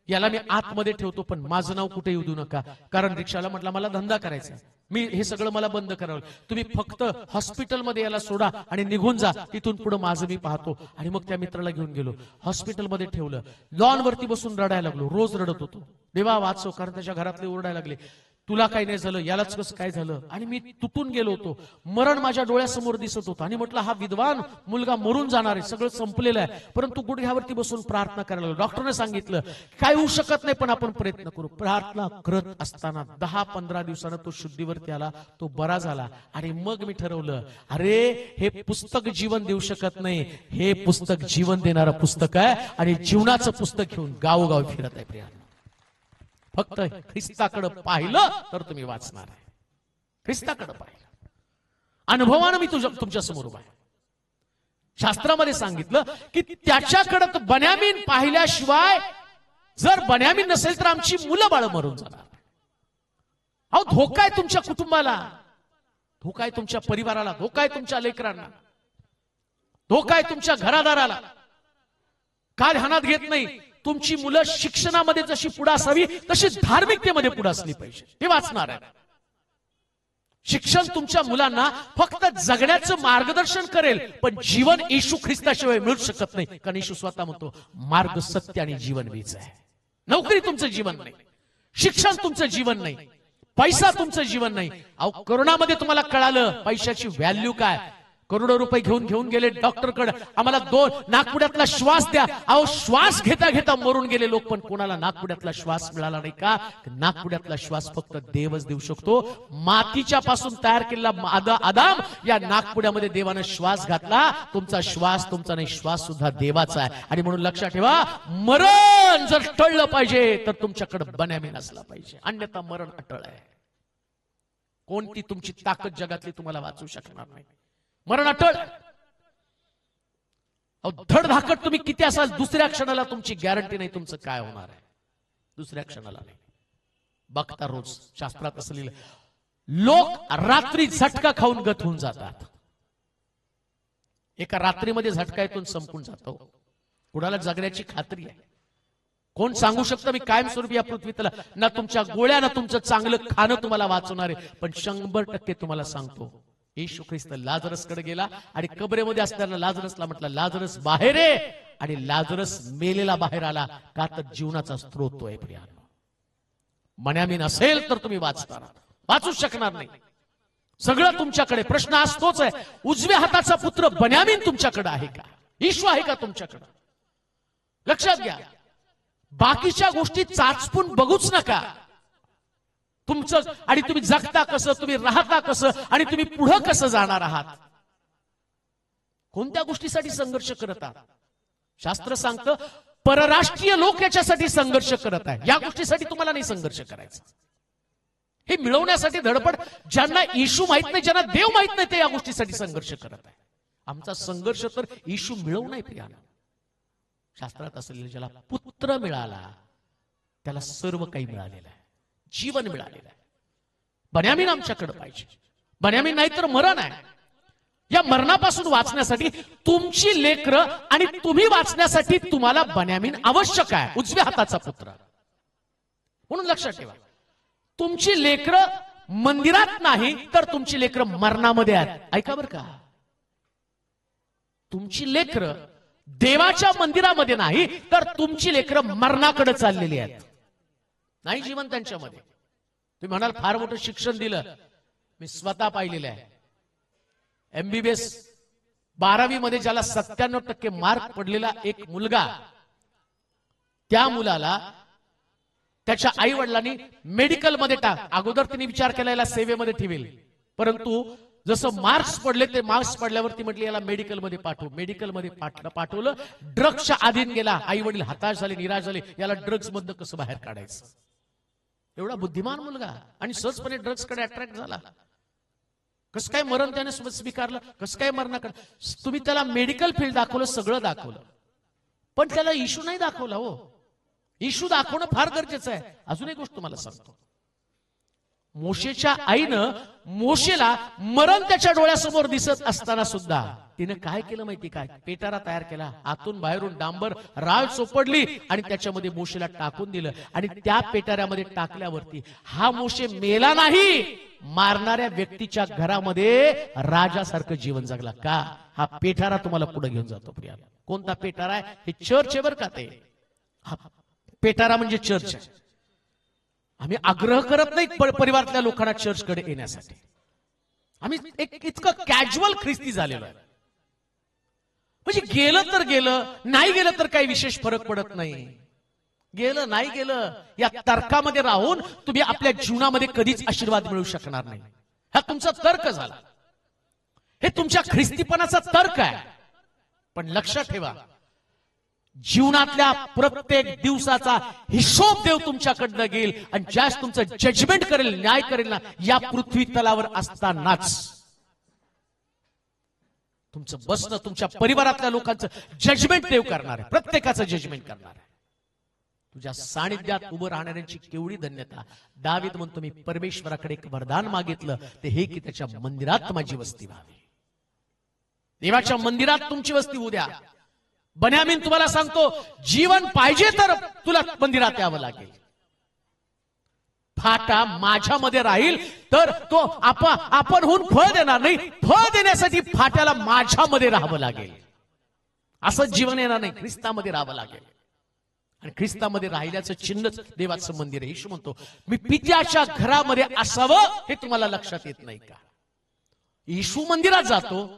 याला मी आतमध्ये ठेवतो, पण माझं नाव कुठे येऊ देऊ नका. कारण रिक्षाला म्हटलं मला धंदा करायचा आहे, मी हे सगळं मला बंद करावं, तुम्ही फक्त हॉस्पिटलमध्ये याला सोडा आणि निघून जा, तिथून पुढे माझं मी पाहतो. आणि मग त्या मित्राला घेऊन गेलो, हॉस्पिटलमध्ये ठेवलं, लॉन वरती बसून रडायला लागलो. रोज रडत होतो, देवा वाचव, कारण त्याच्या घरातले ओरडायला लागले, तुला काही नाही झालं, यालाच कसं काय झालं. आणि मी तुटून गेलो होतो, मरण माझ्या डोळ्यासमोर दिसत होतं. आणि म्हटलं हा विद्वान मुलगा मरून जाणार आहे, सगळं संपलेलं आहे. परंतु गुडघ्यावरती बसून प्रार्थना करायला लागलो. डॉक्टरने सांगितलं काय होऊ शकत नाही, पण आपण प्रयत्न करू. प्रार्थना करत असताना 10-15 दिवसानं तो शुद्धीवरती आला, तो बरा झाला. आणि मग मी ठरवलं, अरे हे पुस्तक जीवन देऊ शकत नाही, हे पुस्तक जीवन देणारं पुस्तक आहे. आणि जीवनाचं पुस्तक घेऊन गावोगाव फिरत आहे प्रिया. फक्त ख्रिस्ताकडे पाहिलं तर तुम्ही वाचणार आहे. ख्रिस्ताकडे पाहिलं, अनुभवानं मी तुमच्या समोर उभा आहे. शास्त्रामध्ये सांगितलं की त्याच्याकडे बन्यामीन पाहिल्याशिवाय, जर बन्यामीन नसेल तर आमची मुलं बाळ मरून जाणार. अहो धोका आहे तुमच्या कुटुंबाला, धोका आहे तुमच्या परिवाराला, धोका आहे तुमच्या लेकरांना, धोका आहे तुमच्या घरादाराला. काय ध्यानात घेत नाही, तुमची मुलं शिक्षणामध्ये जशी पुढे असावी तशी धार्मिकतेमध्ये पुढे असली पाहिजे. हे वाचणार आहे. शिक्षण तुमच्या मुलांना फक्त जगण्याचं मार्गदर्शन करेल, पण जीवन येशू ख्रिस्ताशिवाय मिळू शकत नाही. कारण येशू स्वतः म्हणतो मार्ग, सत्य आणि जीवन मीच आहे. नोकरी तुमचं जीवन नाही, शिक्षण तुमचं जीवन नाही, पैसा तुमचं जीवन नाही. अहो कोरोनामध्ये तुम्हाला कळालं पैशाची व्हॅल्यू काय. करोडो रुपये घेऊन गेले डॉक्टरकडे, आम्हाला 2 नाकपुड्यातला श्वास द्या. अहो श्वास घेता घेता मरून गेले लोक, पण कोणाला नाकपुड्यातला श्वास मिळाला नाही का. नाकपुड्यातला श्वास फक्त देवच देऊ शकतो. मातीच्या पासून तयार केलेला आदाम या नाकपुड्यामध्ये देवाने श्वास घातला. तुमचा श्वास तुमचा नाही, श्वास सुद्धा देवाचा आहे. आणि म्हणून लक्षात ठेवा, मरण जर टळलं पाहिजे तर तुमच्याकडे बन्यामीन असला पाहिजे, अन्यथा मरण अटळ आहे. कोणती तुमची ताकद जगातली तुम्हाला वाचू शकणार नाही. मरण अटळ. धडधाकट तुम्ही किती असाल, दुसऱ्या क्षणाला तुमची गॅरंटी नाही तुमचं काय होणार आहे. दुसऱ्या क्षणाला नाही. बघता रोज शास्त्रात असं लिहिलं, लोक रात्री झटका खाऊन गत होऊन जातात. एका रात्रीमध्ये झटका येतून संपून जातो. कुणाला जगण्याची खात्री आहे? कोण सांगू शकतं मी कायमस्वरूपी या पृथ्वीतला, ना तुमच्या गोळ्या ना तुमचं चांगलं खाणं तुम्हाला वाचवणार आहे. पण 100% तुम्हाला सांगतो, येशू ख्रिस्त लाजरस कडे गेला आणि कबरेमध्ये असताना लाजरसला म्हटलं, लाजरस बाहेर आहे. आणि लाजरस मेलेला बाहेर आला, का तर जीवनाचा स्रोत तो आहे प्रियानो. बन्यामीन असेल तर तुम्ही वाचणार, वाचू शकणार नाही. सगळं तुमच्याकडे. प्रश्न असतोच आहे, उजव्या हाताचा पुत्र बन्यामीन तुमच्याकडे आहे का? येशू आहे का तुमच्याकडे? लक्षात घ्या, बाकीच्या गोष्टी चाचपून बघूच नका. तुमचं आणि तुम्ही जगता कसं, तुम्ही राहता कसं, आणि तुम्ही पुढे कसं जाणार आहात, कोणत्या गोष्टीसाठी संघर्ष करत आहात. शास्त्र सांगतं परराष्ट्रीय लोक याच्यासाठी संघर्ष करत आहे. या गोष्टीसाठी तुम्हाला नाही संघर्ष करायचा. हे मिळवण्यासाठी धडपड, ज्यांना येशू माहित नाही, ज्यांना देव माहित नाही, ते या गोष्टीसाठी संघर्ष करत आहे. आमचा संघर्ष तर येशू मिळवू नाही प्रियानो. शास्त्रात असलेलं ज्याला पुत्र मिळाला त्याला सर्व काही मिळालेलं आहे, जीवन मिळालेलं आहे. बन्यामीन आमच्याकडे पाहिजे. बन्यामीन नाही तर मरण आहे. या मरणापासून वाचण्यासाठी तुमची लेकरं आणि तुम्ही वाचण्यासाठी तुम्हाला बन्यामीन आवश्यक आहे, उजव्या हाताचा पुत्र. म्हणून लक्षात ठेवा, तुमची लेकरं मंदिरात नाही तर तुमची लेकरं मरणामध्ये आहेत. ऐका बरं का, तुमची लेकरं देवाच्या मंदिरामध्ये नाही तर तुमची लेकरं मरणाकडे चाललेली आहेत. नाही जीवन त्यांच्यामध्ये. तुम्ही म्हणाल फार मोठं शिक्षण दिलं, मी स्वतः पाहिलेलं आहे. MBBS 12वी मध्ये ज्याला 97% मार्क पडलेला एक मुलगा, त्या मुलाला त्याच्या आई वडिलांनी मेडिकल मध्ये अगोदर त्यांनी विचार केला याला सेवेमध्ये ठेवेल, परंतु जसं मार्क्स पडले, ते मार्क्स पडल्यावरती म्हटले याला मेडिकल मध्ये पाठवू. मेडिकल मध्ये पाठवलं. ड्रग्सच्या अधीन गेला. आई वडील हताश झाले, निराश झाले, याला ड्रग्स मधनं कसं बाहेर काढायचं. एवढा बुद्धिमान मुलगा आणि सहजपणे ड्रग्स कडे अट्रॅक्ट झाला. कसं काय मरण त्याने स्वीकारलं, कसं काय मरणाकडे. तुम्ही त्याला मेडिकल फील्ड दाखवलं, सगळं दाखवलं, पण त्याला इशू नाही दाखवला. हो, इशू दाखवणं फार गरजेचं आहे. अजून एक गोष्ट तुम्हाला सांगतो, मोशेच्या आईनं मोशेला मरण त्याच्या डोळ्यासमोर दिसत असताना सुद्धा तिने काय केलं माहिती काय? पेटारा तयार केला, आतून बाहेरून डांबर राळ चोपडली आणि त्याच्यामध्ये मोशेला टाकून दिलं. आणि त्या पेटाऱ्यामध्ये टाकल्यावरती हा मोशे मेला नाही, मारणाऱ्या व्यक्तीच्या घरामध्ये राजासारखं जीवन जगला. का? हा पेटारा तुम्हाला पुढे घेऊन जातो प्रिया. कोणता पेटारा आहे? हे चर्च आहे बरं का. ते हा पेटारा म्हणजे चर्च आहे. आम्ही आग्रह करत नाही परिवारातल्या लोकांना चर्चकडे येण्यासाठी. आम्ही एक इतकं कॅज्युअल ख्रिस्ती झालेलो आहे. म्हणजे गेलं तर गेलं, नाही गेलं तर काही विशेष फरक पडत नाही. गेलं नाही गेलं या तर्कामध्ये राहून तुम्ही आपल्या जीवनामध्ये कधीच आशीर्वाद मिळवू शकणार नाही. हा तुमचा तर्क झाला, हे तुमच्या ख्रिस्तीपणाचा तर्क आहे. पण लक्षात ठेवा, जीवनातल्या प्रत्येक दिवसाचा हिशोब देव तुमच्याकडनं घेईल. आणि ज्यास तुमचं जजमेंट करेल, न्याय करेल ना, या पृथ्वी तलावर असतानाच तुमचं बसणं, तुमच्या परिवारातल्या लोकांचं जजमेंट देव करणार आहे. प्रत्येकाचं जजमेंट करणार आहे. तुझ्या सानिध्यात उभं राहणाऱ्यांची केवढी धन्यता. दावीद म्हणतो, मी परमेश्वराकडे एक वरदान मागितलं, ते हे की त्याच्या मंदिरात माझी वस्ती व्हावी. देवाच्या मंदिरात तुमची वस्ती होऊ द्या. बन्यामीन तुम्हाला सांगतो, जीवन पाहिजे तर तुला मंदिरात यावं लागेल. फाटा माझ्यामध्ये राहील तर तो आपण होऊन फळ देणार नाही. फळ देण्यासाठी फाट्याला माझ्यामध्ये राहावं लागेल. असं जीवन येणार नाही, ख्रिस्तामध्ये राहावं लागेल. आणि ख्रिस्तामध्ये राहिल्याचं चिन्हच देवाचं मंदिर आहे. येशू म्हणतो, मी पित्याच्या घरामध्ये असावं, हे तुम्हाला लक्षात येत नाही का? येशू मंदिरात जातो,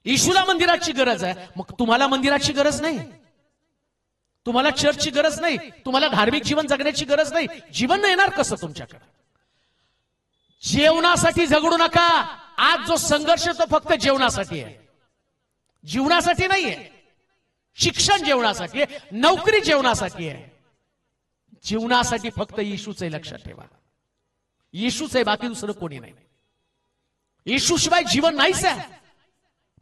येशूला मंदिराची गरज आहे. मग तुम्हाला मंदिराची गरज नाही, तुम्हाला चर्चची गरज नाही, तुम्हाला धार्मिक जीवन जगण्याची गरज नाही. जीवन येणार कसं तुमच्याकडे? जेवणासाठी झगडू नका. आज जो संघर्ष तो फक्त जेवणासाठी आहे, जीवनासाठी नाहीये. शिक्षण जेवणासाठी आहे, नोकरी जेवणासाठी आहे. जीवनासाठी फक्त येशूच आहे. लक्षात ठेवा, येशूच आहे, बाकी दुसरं कोणी नाही. येशू शिवाय जीवन नाहीच आहे.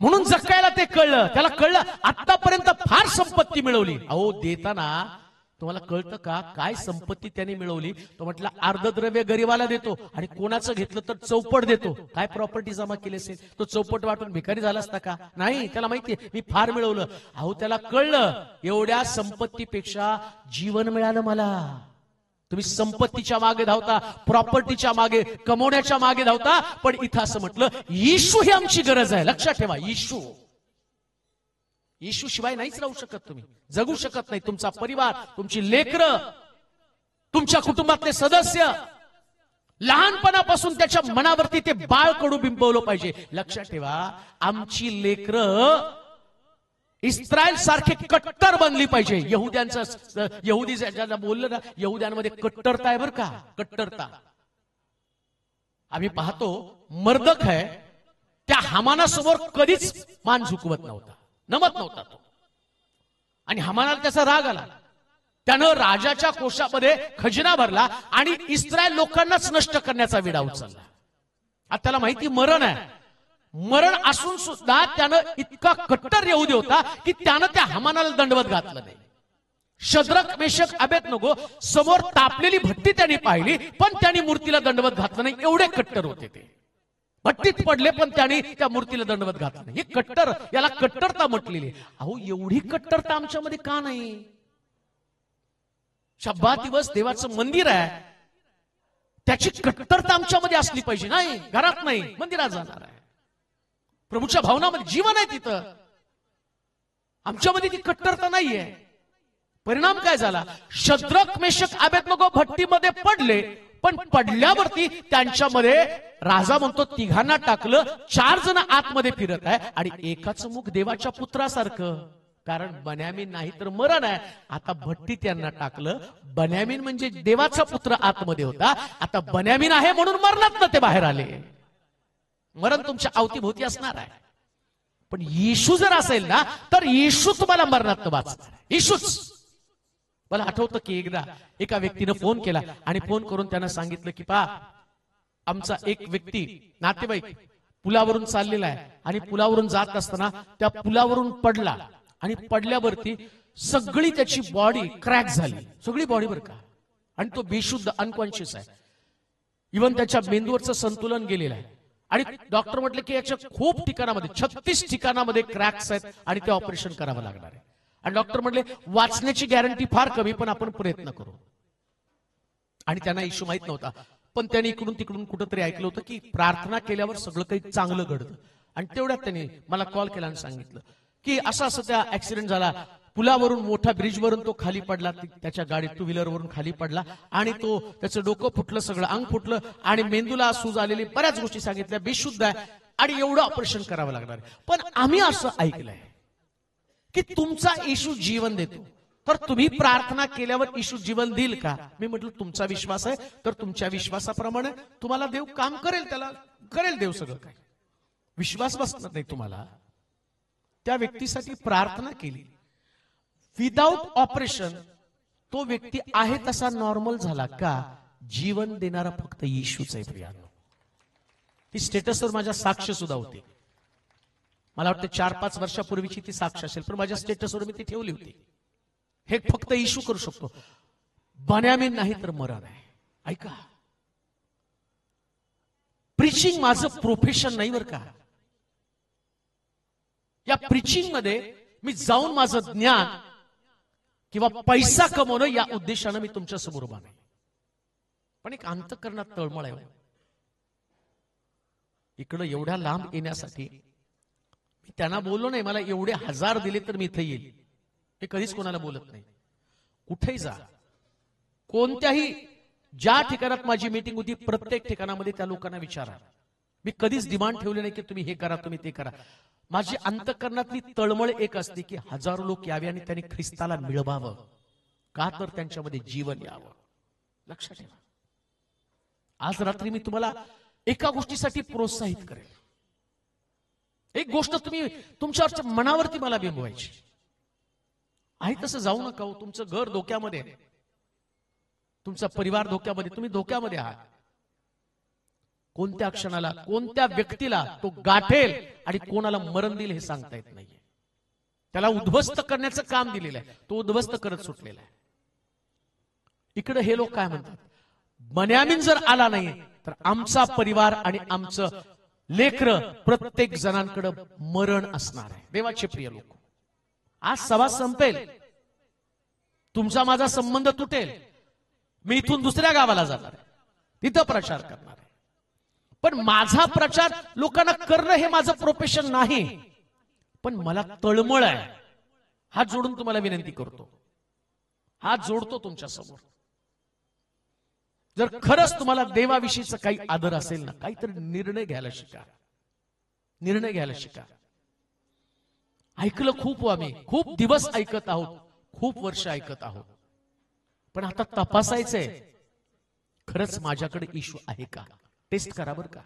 म्हणून जकायला ते कळलं. त्याला कळलं, आतापर्यंत फार संपत्ती मिळवली. अहो, देताना तुम्हाला कळतं का काय संपत्ती त्याने मिळवली? तो म्हटला, अर्धद्रव्य गरीबाला देतो आणि कोणाचं घेतलं तर चौपट देतो. काय प्रॉपर्टी जमा केली असेल? तो चौपट वाटून भिकारी झाला असता का? नाही, त्याला माहितीये मी फार मिळवलं. अहो, त्याला कळलं, एवढ्या संपत्तीपेक्षा जीवन मिळालं मला. तुम्ही संपत्तीच्या मागे धावता, प्रॉपर्टीच्या मागे, कमवण्याच्या मागे धावता. पण इथं असं म्हटलं, येशू ही आमची गरज आहे. लक्षात ठेवा, येशू, येशू शिवाय नाहीच राहू शकत. तुम्ही जगू शकत नाही. तुमचा परिवार, तुमची लेकरं, तुमच्या कुटुंबातले सदस्य, लहानपणापासून त्याच्या मनावरती ते बाळ कडू बिंबवलं पाहिजे. लक्षात ठेवा, आमची लेकरं इस्रायल सारखे कट्टर बनली पाहिजे. यहुदी ज्याला बोललं ना, यहुद्यांमध्ये कट्टरता आहे बरं का, कट्टरता. आम्ही पाहतो, मर्दखय त्या हामानासमोर कधीच मान झुकवत नव्हता, नमत नव्हता तो. आणि हामानाला त्याचा राग आला. त्यानं राजाच्या कोशामध्ये खजिना भरला आणि इस्रायल लोकांनाच नष्ट करण्याचा विडा उचलला. आता त्याला माहिती मरण आहे. मरण असून सुद्धा त्यानं इतका कट्टर यहुदी होता की त्यानं त्या हामानाला दंडवत घातलं नाही. शद्रक, मेशक, अबेदनगो समोर तापलेली भट्टी त्यांनी पाहिली, पण त्यांनी मूर्तीला दंडवत घातलं नाही. एवढे कट्टर होते ते. भट्टीत पडले पण त्यांनी त्या मूर्तीला दंडवत घातलं नाही. हे कट्टर, याला कट्टरता म्हटलेली. अहो, एवढी कट्टरता आमच्यामध्ये का नाही? शब्बा दिवस देवाचं मंदिर आहे, त्याची कट्टरता आमच्यामध्ये असली पाहिजे. नाही, घरात नाही, मंदिरात जाणार आहे. प्रभूच्या भावनामध्ये जीवन आहे तिथं. आमच्यामध्ये ती कट्टरता नाहीये. परिणाम काय झाला? शद्रक, मेशक, अबेदनगो भट्टीमध्ये पडले, पण पडल्यावरती त्यांच्यामध्ये राजा म्हणतो तिघांना टाकलं. 4 जण आतमध्ये फिरत आहे आणि एकाच मुख देवाच्या पुत्रासारखं. कारण बन्यामीन नाही तर मरण आहे. आता भट्टी त्यांना टाकलं. बन्यामीन म्हणजे देवाचा पुत्र आतमध्ये होता. आता बन्यामीन आहे म्हणून मरणात ते बाहेर आले. मरण तुमच्या अवतीभोवती असणार आहे. पण येशू जर असेल ना, तर येशू तुम्हाला मरणात वाचणार. येशूच. मला आठवतं की एकदा एका व्यक्तीनं फोन केला आणि फोन करून त्यानं सांगितलं की पा, आमचा एक व्यक्ती, नातेवाईक पुलावरून चाललेला आहे आणि पुलावरून जात असताना त्या पुलावरून पडला आणि पडल्यावरती सगळी त्याची बॉडी क्रॅक झाली. सगळी बॉडी बरं का. आणि तो बेशुद्ध, अनकॉन्शियस आहे. इव्हन त्याच्या मेंदूवरचं संतुलन गेलेलं आहे. आणि डॉक्टर म्हटले की याच्या खूप ठिकाणामध्ये 36 ठिकाणामध्ये क्रॅक्स आहेत आणि ते ऑपरेशन करावं लागणार आहे. आणि डॉक्टर म्हटले वाचण्याची गॅरंटी फार कमी, पण आपण प्रयत्न करू. आणि त्यांना इश्यू माहित नव्हता, पण त्यांनी इकडून तिकडून कुठंतरी ऐकलं होतं की प्रार्थना केल्यावर सगळं काही चांगलं घडतं. आणि तेवढ्यात त्यांनी मला कॉल केला आणि सांगितलं की असं असं त्या ऍक्सिडेंट झाला, पुलावरून मोठ्या ब्रिजवरून तो खाली पडला, त्याच्या गाडी टू व्हीलरवरून खाली पडला आणि तो त्याचं डोकं फुटलं, सगळं अंग फुटलं आणि मेंदूला सूज आलेली, बऱ्याच गोष्टी सांगितल्या, बेशुद्ध आहे आणि एवढं ऑपरेशन करावं लागणार. पण आम्ही असं ऐकलंय की तुमचा येशू जीवन देतो, तर तुम्ही प्रार्थना केल्यावर येशू जीवन देईल का? मी म्हटलं तुमचा विश्वास आहे तर तुमच्या विश्वासाप्रमाणे तुम्हाला देव काम करेल, त्याला करेल देव सगळं काय. विश्वास बसणार नाही तुम्हाला. त्या व्यक्तीसाठी प्रार्थना केली, विदाउट ऑपरेशन तो व्यक्ती आहे तसा नॉर्मल झाला का? जीवन देणारा फक्त येशूच आहे प्रियानो. ती स्टेटसवर माझ्या साक्ष सुद्धा होती. मला वाटतं 4-5 वर्षापूर्वीची ती साक्ष असेल, पण माझ्या स्टेटसवर मी ती ठेवली होती. हे फक्त येशू करू शकतो. बन्यामीन नाही तर मरण आहे. ऐका, प्रीचिंग माझं प्रोफेशन नाही बरं का. या प्रीचिंग मध्ये मी जाऊन माझं ज्ञान किंवा पैसा कमवणं या उद्देशानं मी तुमच्या समोर उभा नाही. पण एक अंतःकरणात तळमळ आहे. इकडं एवढ्या लांब येण्यासाठी मी त्यांना बोललो नाही, मला एवढे 1000 दिले तर मी इथे येईल. हे कधीच कोणाला बोलत नाही. कुठेही जा, कोणत्याही ज्या ठिकाणात माझी मीटिंग होती प्रत्येक ठिकाणामध्ये त्या लोकांना विचारा. मी कधीच डिमांड ठेवली नाही की तुम्ही हे करा, तुम्ही ते करा. माझी अंतःकरणातली तळमळ एक असते की 1000 लोक यावे आणि त्यांनी ख्रिस्ताला मिळवावं. का तर त्यांच्यामध्ये जीवन यावं. लक्षात ठेवा, आज रात्री मी तुम्हाला एका गोष्टीसाठी प्रोत्साहित करेल. एक गोष्ट तुम्ही तुमच्या मनावरती मला बिंबवायची आहे. तसं जाऊ नका हो. तुमचं घर धोक्यामध्ये आहे, तुमचा परिवार धोक्यामध्ये, तुम्ही धोक्यामध्ये आहात. कोणत्या क्षणाला कोणत्या व्यक्तीला तो गाठेल आणि कोणाला मरण देईल हे सांगता येत नाहीये. त्याला उद्ध्वस्त करण्याचं काम दिलेलं आहे, तो उद्ध्वस्त करत सुटलेला आहे. इकडे हे लोक काय म्हणतात, बन्यामीन जर आला नाही तर आमचा परिवार आणि आमचं लेकर प्रत्येक जणांकडे मरण असणार आहे. देवाचे प्रिय लोक, आज सभा संपेल, तुमचा माझा संबंध तुटेल, मी इथून दुसऱ्या गावाला जाणार आहे, तिथं प्रचार करणार आहे. पण माझा प्रचार लोकांना करणं हे माझं प्रोफेशन नाही. पण मला तळमळ आहे. हात जोडून तुम्हाला विनंती करतो, हात जोडतो तुमच्या समोर. जर खरंच तुम्हाला देवाविषयीचा काही आदर असेल ना, काहीतरी निर्णय घ्यायला शिका. निर्णय घ्यायला शिका. ऐकलं खूप, आम्ही खूप दिवस ऐकत आहोत, खूप वर्ष ऐकत आहोत. पण आता तपासायचंय, खरंच माझ्याकडे येशू आहे का? टेस्ट करा बरं का.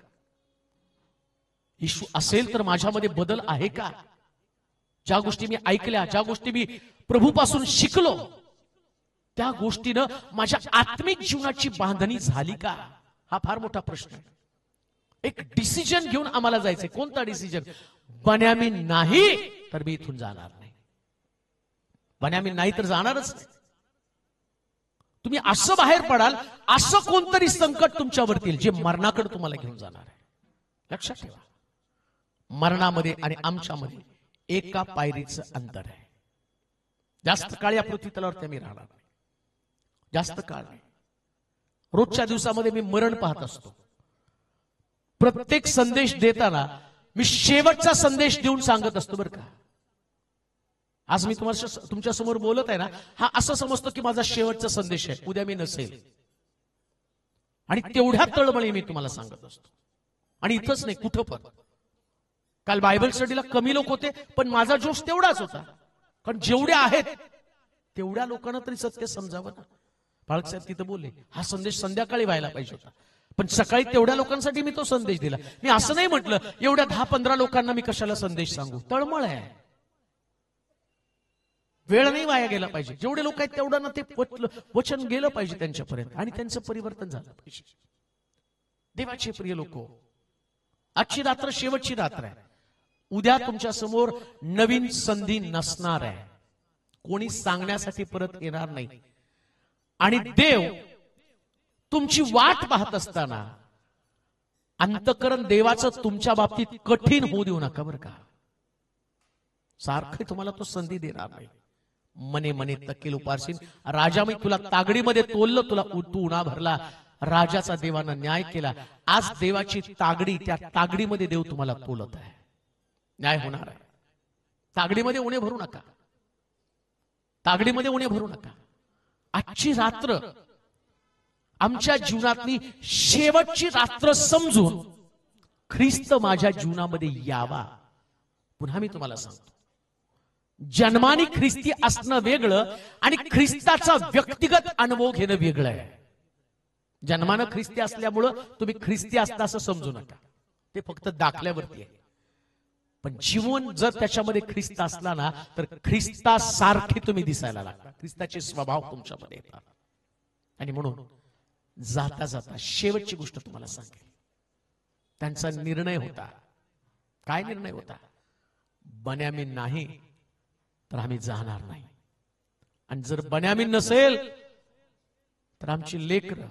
येशू असेल तर माझ्यामध्ये बदल आहे का? ज्या गोष्टी मी ऐकल्या, ज्या गोष्टी मी प्रभूपासून शिकलो, त्या गोष्टीनं माझ्या आत्मिक जीवनाची बांधणी झाली का? हा फार मोठा प्रश्न आहे. एक डिसिजन घेऊन आम्हाला जायचंय. कोणता डिसिजन? बन्यामीन नाही तर मी इथून जाणार नाही. बन्यामीन नाही तर जाणारच नाही. तुम्ही असं बाहेर पडाल, असं कोणतरी संकट तुमच्यावरती येईल जे मरणाकडे तुम्हाला घेऊन जाणार आहे. लक्षात ठेवा, मरणामध्ये आणि आमच्यामध्ये एका पायरीचं अंतर आहे. जास्त काळ या पृथ्वी तलावरती आम्ही राहणार नाही, जास्त काळ नाही. रोजच्या दिवसामध्ये मी मरण पाहत असतो. प्रत्येक संदेश देताना मी शेवटचा संदेश देऊन सांगत असतो बरं का. आज मी तुमच्या समोर बोलत आहे ना, हा असं समजतो की माझा शेवटचा संदेश आहे, उद्या मी नसेल. आणि तेवढ्या तळमळी मी तुम्हाला सांगत असतो. आणि इथंच नाही, कुठं पण. काल बायबल स्टडीला कमी लोक होते, पण माझा जोश तेवढाच होता. कारण जेवढे आहेत तेवढ्या लोकांना तरी सत्य समजावं ना. बाळक साहेब तिथं बोलले, हा संदेश संध्याकाळी व्हायला पाहिजे होता, पण सकाळी तेवढ्या लोकांसाठी मी तो संदेश दिला. मी असं नाही म्हटलं एवढ्या 10-15 लोकांना मी कशाला संदेश सांगू. तळमळ आहे, वेळ नाही वाया गेला पाहिजे. जेवढे लोक आहेत तेवढं ते वचन गेलं पाहिजे त्यांच्यापर्यंत आणि त्यांचं परिवर्तन झालं पाहिजे. देवाचे प्रिय लोक, आजची रात्र शेवटची रात्र आहे. उद्या तुमच्या समोर नवीन संधी नसणार आहे. कोणी सांगण्यासाठी परत येणार नाही. आणि देव तुमची वाट पाहत असताना अंतःकरण देवाचं तुमच्या बाबतीत कठीण होऊ देऊ नका बरं का. सारखं तुम्हाला तो संधी देणार नाही. मने मने तकेल उपारशील, राजा मी तुला तागडीमध्ये तोललं, तुला तू उन्हा भरला, राजाचा देवानं न्याय केला. आज देवाची तागडी, त्या तागडीमध्ये देव तुम्हाला तोलत आहे. न्याय होणार आहे. तागडीमध्ये उणे भरू नका, तागडीमध्ये उणे भरू नका. आजची रात्र आमच्या जीवनातली शेवटची रात्र समजून ख्रिस्त माझ्या जीवनामध्ये यावा. पुन्हा मी तुम्हाला सांगतो, जन्माने ख्रिस्ती असणं वेगळं आणि ख्रिस्ताचा व्यक्तिगत अनुभव घेणं वेगळं आहे. जन्मानं ख्रिस्ती असल्यामुळं तुम्ही ख्रिस्ती असता असं समजू नका, ते फक्त दाखल्यावरती आहे. पण जीवन जर त्याच्यामध्ये ख्रिस्त असला ना, तर ख्रिस्तासारखे तुम्ही दिसायला लागता, ख्रिस्ताचे स्वभाव तुमच्यामध्ये येतात. आणि म्हणून जाता जाता शेवटची गोष्ट तुम्हाला सांगेल. त्यांचा निर्णय होता. काय निर्णय होता? बन्यामीन नाही तर आम्ही जाणार नाही. आणि जर बन्यामीन नसेल तर आमची लेकरं,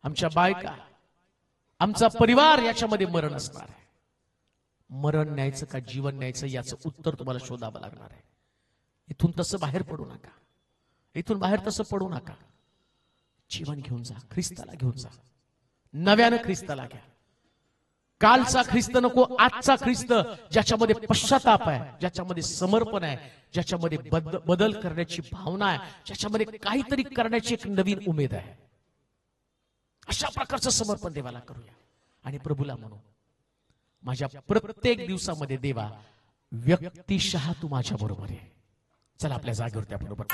आमच्या बायका, आमचा परिवार याच्यामध्ये मरण असणार आहे. मरण न्यायचं का जीवन न्यायचं याचं उत्तर तुम्हाला शोधावं लागणार आहे. इथून तसं बाहेर पडू नका, इथून बाहेर तसं पडू नका. जीवन घेऊन जा, ख्रिस्ताला घेऊन जा, नव्यानं ख्रिस्ताला घ्या. कालचा ख्रिस्त नको, आजचा ख्रिस्त ज्याच्यामध्ये पश्चाताप आहे, ज्याच्यामध्ये समर्पण आहे, ज्याच्यामध्ये बदल करण्याची भावना आहे, ज्याच्यामध्ये काहीतरी करण्याची एक नवीन उमेद आहे. अशा प्रकारचं समर्पण देवाला करूया आणि प्रभूला म्हणू, माझ्या प्रत्येक दिवसामध्ये देवा व्यक्तिशः तू माझ्या बरोबर आहे. चला आपल्या जागेवर त्याबरोबर